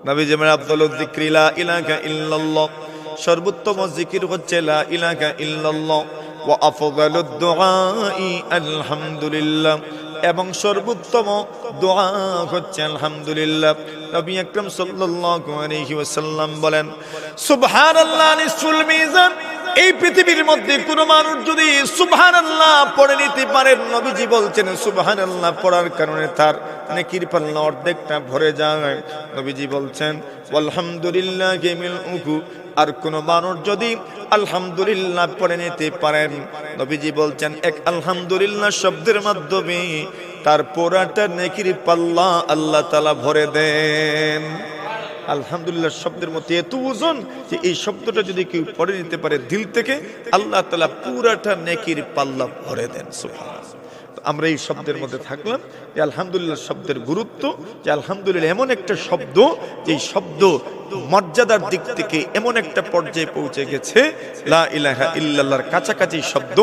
নবীজি বলেন আফদালুয যিকরি লা ইলাহা ইল্লাল্লাহ, সর্বোত্তম জিকির হচ্ছে লা ইলাহা ইল্লাল্লাহ, ওয়া আফদালুদ দুআই আলহামদুলিল্লাহ, এবং সর্বোত্তম দোয়া হচ্ছে আলহামদুলিল্লাহ। নবী আকরাম সাল্লাল্লাহু আলাইহি ওয়াসাল্লাম বলেন সুবহানাল্লাহ নিসফুল মিজান, এই পৃথিবীর মধ্যে কোন মানুষ যদি সুবহানাল্লাহ পড়ে নিতে পারেন, নবীজি বলছেন সুবহানাল্লাহ পড়ার কারণে তার নেকির পাল্লা অর্ধেকটা ভরে যায়। নবীজি বলছেন আলহামদুলিল্লাহি মিলউহু, আর কোন মানুষ যদি আলহামদুলিল্লাহ পড়ে নিতে পারেন, নবীজি বলছেন এক আলহামদুলিল্লাহ শব্দের মাধ্যমে তার পুরাটা নেকির পাল্লা আল্লাহ তাআলা ভরে দেন। আলহামদুলিল্লাহ শব্দের মধ্যে এত ওজন যে এই শব্দটা যদি কেউ পড়ে নিতে পারে দিল থেকে, আল্লাহ তাআলা পুরাটা নেকির পাল্লা ভরে দেন। সুবহানাল্লাহ। আমরা এই শব্দের মধ্যে থাকলাম যে আলহামদুলিল্লাহ শব্দের গুরুত্ব, যে আলহামদুলিল্লাহ এমন একটা শব্দ যে শব্দ মর্যাদার দিক থেকে এমন একটা পর্যায়ে পৌঁছে গেছে, লা ইলাহা ইল্লাল্লাহর কাছাকাছি শব্দ।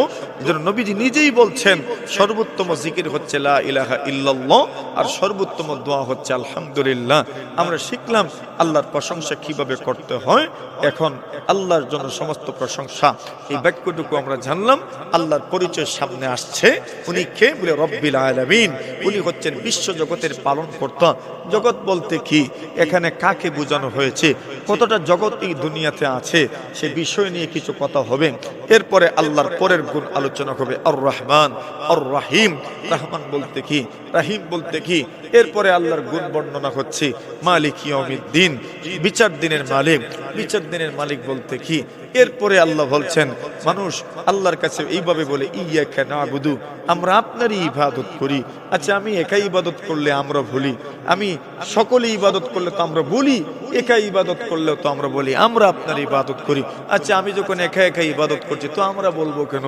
যেন নবীজি নিজেই বলছেন সর্বোত্তম জিকির হচ্ছে লা ইলাহা ইল্লাল্লাহ, আর সর্বোত্তম দোয়া হচ্ছে আলহামদুলিল্লাহ। আমরা শিখলাম আল্লাহর প্রশংসা কিভাবে করতে হয়। এখন আল্লাহর জন্য সমস্ত প্রশংসা, এই বাক্যটুকু আমরা জানলাম। আল্লাহর পরিচয় সামনে আসছে। উনি কে? বলে রব্বিল আলামিন। উনি হচ্ছেন বিশ্ব জগতের পালনকর্তা। জগৎ বলতে কি, এখানে কাকে বোঝানো হয়েছে, কতটা জগৎ এই দুনিয়াতে আছে, সে বিষয় নিয়ে কিছু কথা হবে। এরপরে আল্লাহর পরের গুণ আলোচনা হবে, আর রহমান আর রাহিম। রহমান বলতে কি, রাহিম বলতে কি। এরপরে আল্লাহর গুণ বর্ণনা হচ্ছে, মালিক ইয়াউমিদ্দিন, বিচার দিনের মালিক। বিচার দিনের মালিক বলতে কি। এরপরে আল্লাহ বলছেন মানুষ আল্লাহর কাছে এইভাবে বলে ইয়াকা নাবুদু, আমরা আপনারই ইবাদত করি। আচ্ছা, আমি একাই ইবাদত করলে আমরা ভুলি, আমি সকলে ইবাদত করলে তো আমরা বলি, একাই ইবাদত করলেও তো আমরা বলি আমরা আপনার ইবাদত করি। আচ্ছা, আমি যখন একা একা ইবাদত করছি তো আমরা বলবো কেন?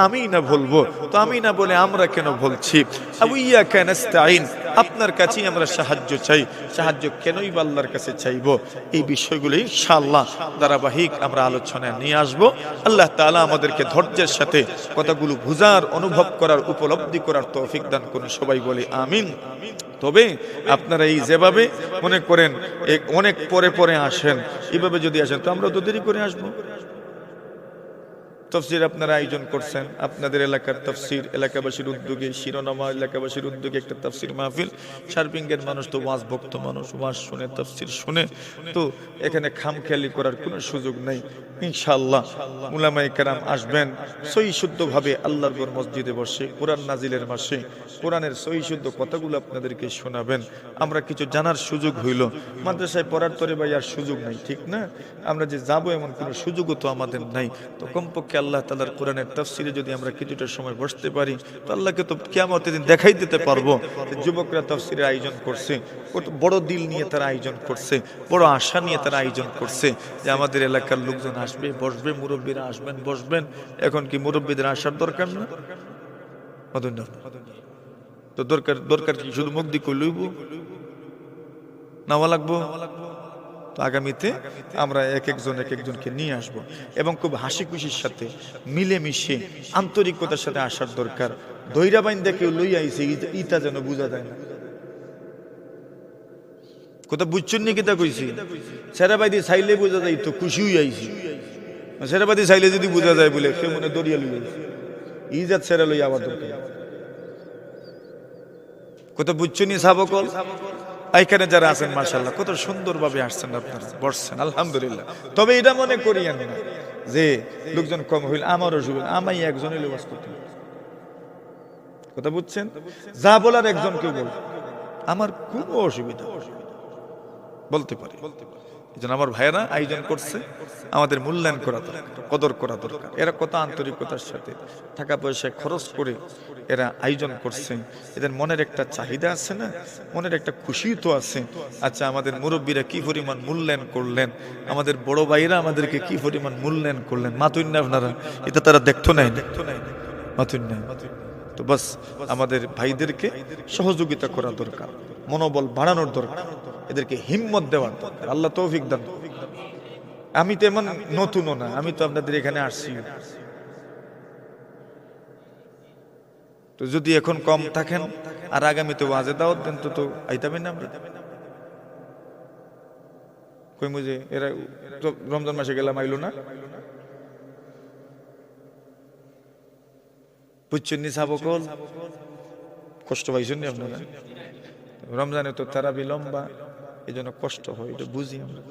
আমি না বলবো তো আমি না বলে আমরা কেন বলছি? আবু ইয়াকা নাস্তাইন, আপনার কাছেই আমরা সাহায্য চাই। সাহায্য কেনই বা আল্লাহর কাছে চাইবো? এই বিষয়গুলো ইনশাআল্লাহ ধারাবাহিক আমরা আলোচনায় নিয়ে আসবো। আল্লাহ তাআলা আমাদেরকে ধৈর্যের সাথে কথাগুলো বুঝার, অনুভব করার, উপলব্ধি করার তৌফিক দান করুন। সবাই বলি আমিন। তবে আপনারা এই যেভাবে মনে করেন অনেক পরে পরে আসেন, এইভাবে যদি আসেন তো আমরা তো দেরি করে আসবো। তফসির আপনারা আয়োজন করছেন, আপনাদের এলাকার তফসির, এলাকাবাসীর উদ্যোগে, শিরোনামা এলাকাবাসীর উদ্যোগে একটা তফসির মাহফিল। শারপিংয়ের মানুষ তো ওয়াজ ভক্ত মানুষ, ওয়াজ শুনে, তফসির শুনে, তো এখানে খামখেয়ালি করার কোনো সুযোগ নেই। ইনশাআল্লাহ উলামায়ে কেরাম আসবেন, সহি শুদ্ধভাবে আল্লাহর ঘর মসজিদে বসে কোরআন নাজিলের মাসে কোরআনের সহি শুদ্ধ কথাগুলো আপনাদেরকে শোনাবেন। আমরা কিছু জানার সুযোগ হইল। মাদ্রাসায় পড়ার তরে ভাই আর সুযোগ নাই, ঠিক না? আমরা যে যাবো এমন কোনো সুযোগও তো আমাদের নাই। তো কমপক্ষে আল্লাহ তাআলার কোরআনের তাফসীরে যদি আমরা কিছুটা সময় বসতে পারি তো আল্লাহকে তো কিয়ামতের দিন দেখাই দিতে পারবো। যুবকরা তাফসীরের আয়োজন করছে, কত বড় দিল নিয়ে তারা আয়োজন করছে, বড় আশা নিয়ে তারা আয়োজন করছে যে আমাদের এলাকার লোকজন আসবে, বসবে, মুরব্বীরা আসবেন, বসবেন। এখন কি মুরব্বীদের আসার দরকার না? তো দরকার কি শুধু মুখ দিয়ে লইব নেওয়া লাগবো? তো আগামীতে আমরা এক একজনকে নিয়ে আসব এবং খুব হাসি খুশির সাথে মিলেমিশে আন্তরিকতার সাথে আসার দরকার। দৈরা বাইন দেখে লই আইছে ইটা যেন বোঝা যায় না। কোথা বুঝছেন নি? কিতা কইছি? সেরাবাইদি চাইলে বোঝা যায় তো খুশি হয়ে আইছি। সেরাবাইদি চাইলে যদি বোঝা যায় বলে সে মনে দরিয়া লই আইছে, ইজাত সেরা লই আবার দরকার। কোথা বুঝছেন নি? সাবকল এখানে যারা আছেন মাশাআল্লাহ কত সুন্দরভাবে আসছেন, আপনারা বসছেন, আলহামদুলিল্লাহ। তবে এটা মনে করিয়েন না যে লোকজন কম হইল আমার অসুবিধা, আমি একজন হইলে বাস করতে, কথা বুঝছেন? যা বলার একজন কেউ বল, আমার কোনো অসুবিধা বলতে পারি। এজন্য আমার ভাইয়েরা আয়োজন করছে, আমাদের মূল্যায়ন করা দরকার, কদর করা দরকার। এরা কত আন্তরিকতার সাথে টাকা পয়সা খরচ করে এরা আয়োজন করছে, এদের মনের একটা চাহিদা আছে না, মনের একটা খুশি তো আছে। আচ্ছা, আমাদের মুরব্বীরা কি পরিমাণ মূল্যায়ন করলেন, আমাদের বড় ভাইরা আমাদেরকে কি পরিমাণ মূল্যায়ন করলেন, মাতুন না আপনারা? এটা তারা দেখতো নাই, মাতুন নাই। তো বাস আমাদের ভাইদেরকে সহযোগিতা করা দরকার, মনোবল বাড়ানোর দরকার, এদেরকে হিম্মত দেওয়ার দরকার। আল্লাহ তৌফিক দান। আমি তো এমন নতুনও না, আমি তো আপনাদের এখানে আসছি। তো যদি এখন কম থাকেন আর আগামীতে ওয়াজে দাওয়াত দেন তো আইতাবেন না আমরা। কই মুজে এরা রমজান মাসে গেলাম, আইলো না, বুঝছেন নি? সাবকল কষ্ট পাইছেন নি আপনারা? রমজানে তো তারাবি লম্বা, এই জন্য কষ্ট হয়, এটা বুঝি আমরা।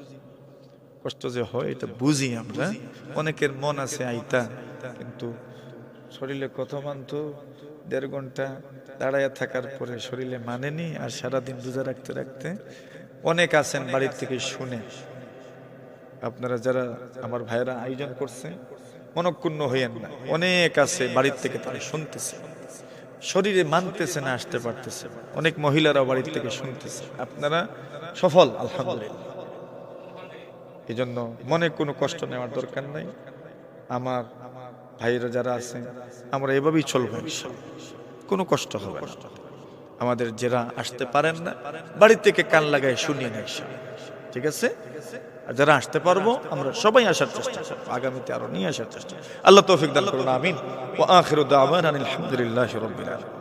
কষ্ট যে হয় এটা বুঝি আমরা। অনেকের মন আছে আইতা, কিন্তু শরীরে কত মানতো, 1.5 ঘন্টা দাঁড়াইয়া থাকার পরে শরীরে মানেনি, আর সারাদিন রোজা রাখতে রাখতে অনেক আছেন বাড়ির থেকে শুনে। আপনারা যারা আমার ভাইয়েরা আয়োজন করছে, মনক্ষুণ্ণ হইয়েন না। অনেক আছে বাড়ির থেকে তারা শুনতেছে, শরীরে মানতেছে না, আসতে পারতেছে। অনেক মহিলারাও বাড়ির থেকে শুনতেছে। আপনারা সফল আলহামদুলিল্লাহ। এই জন্য মনে কোনো কষ্ট নেওয়ার দরকার নাই। আমার ভাইরা যারা আছে, আমরা এভাবেই চলবো, কোনো কষ্ট হবে না। আমাদের যারা আসতে পারেন না, বাড়ির থেকে কান লাগায় শুনিয়ে নেয়, ঠিক আছে? আর যারা আসতে পারবো আমরা সবাই আসার চেষ্টা করবো, আগামীতে আরো নিয়ে আসার চেষ্টা। আল্লাহ তৌফিক দান করুন, আমিন। ওয়া আখিরু দাওয়ানা আলহামদুলিল্লাহি রাব্বিল আলামিন।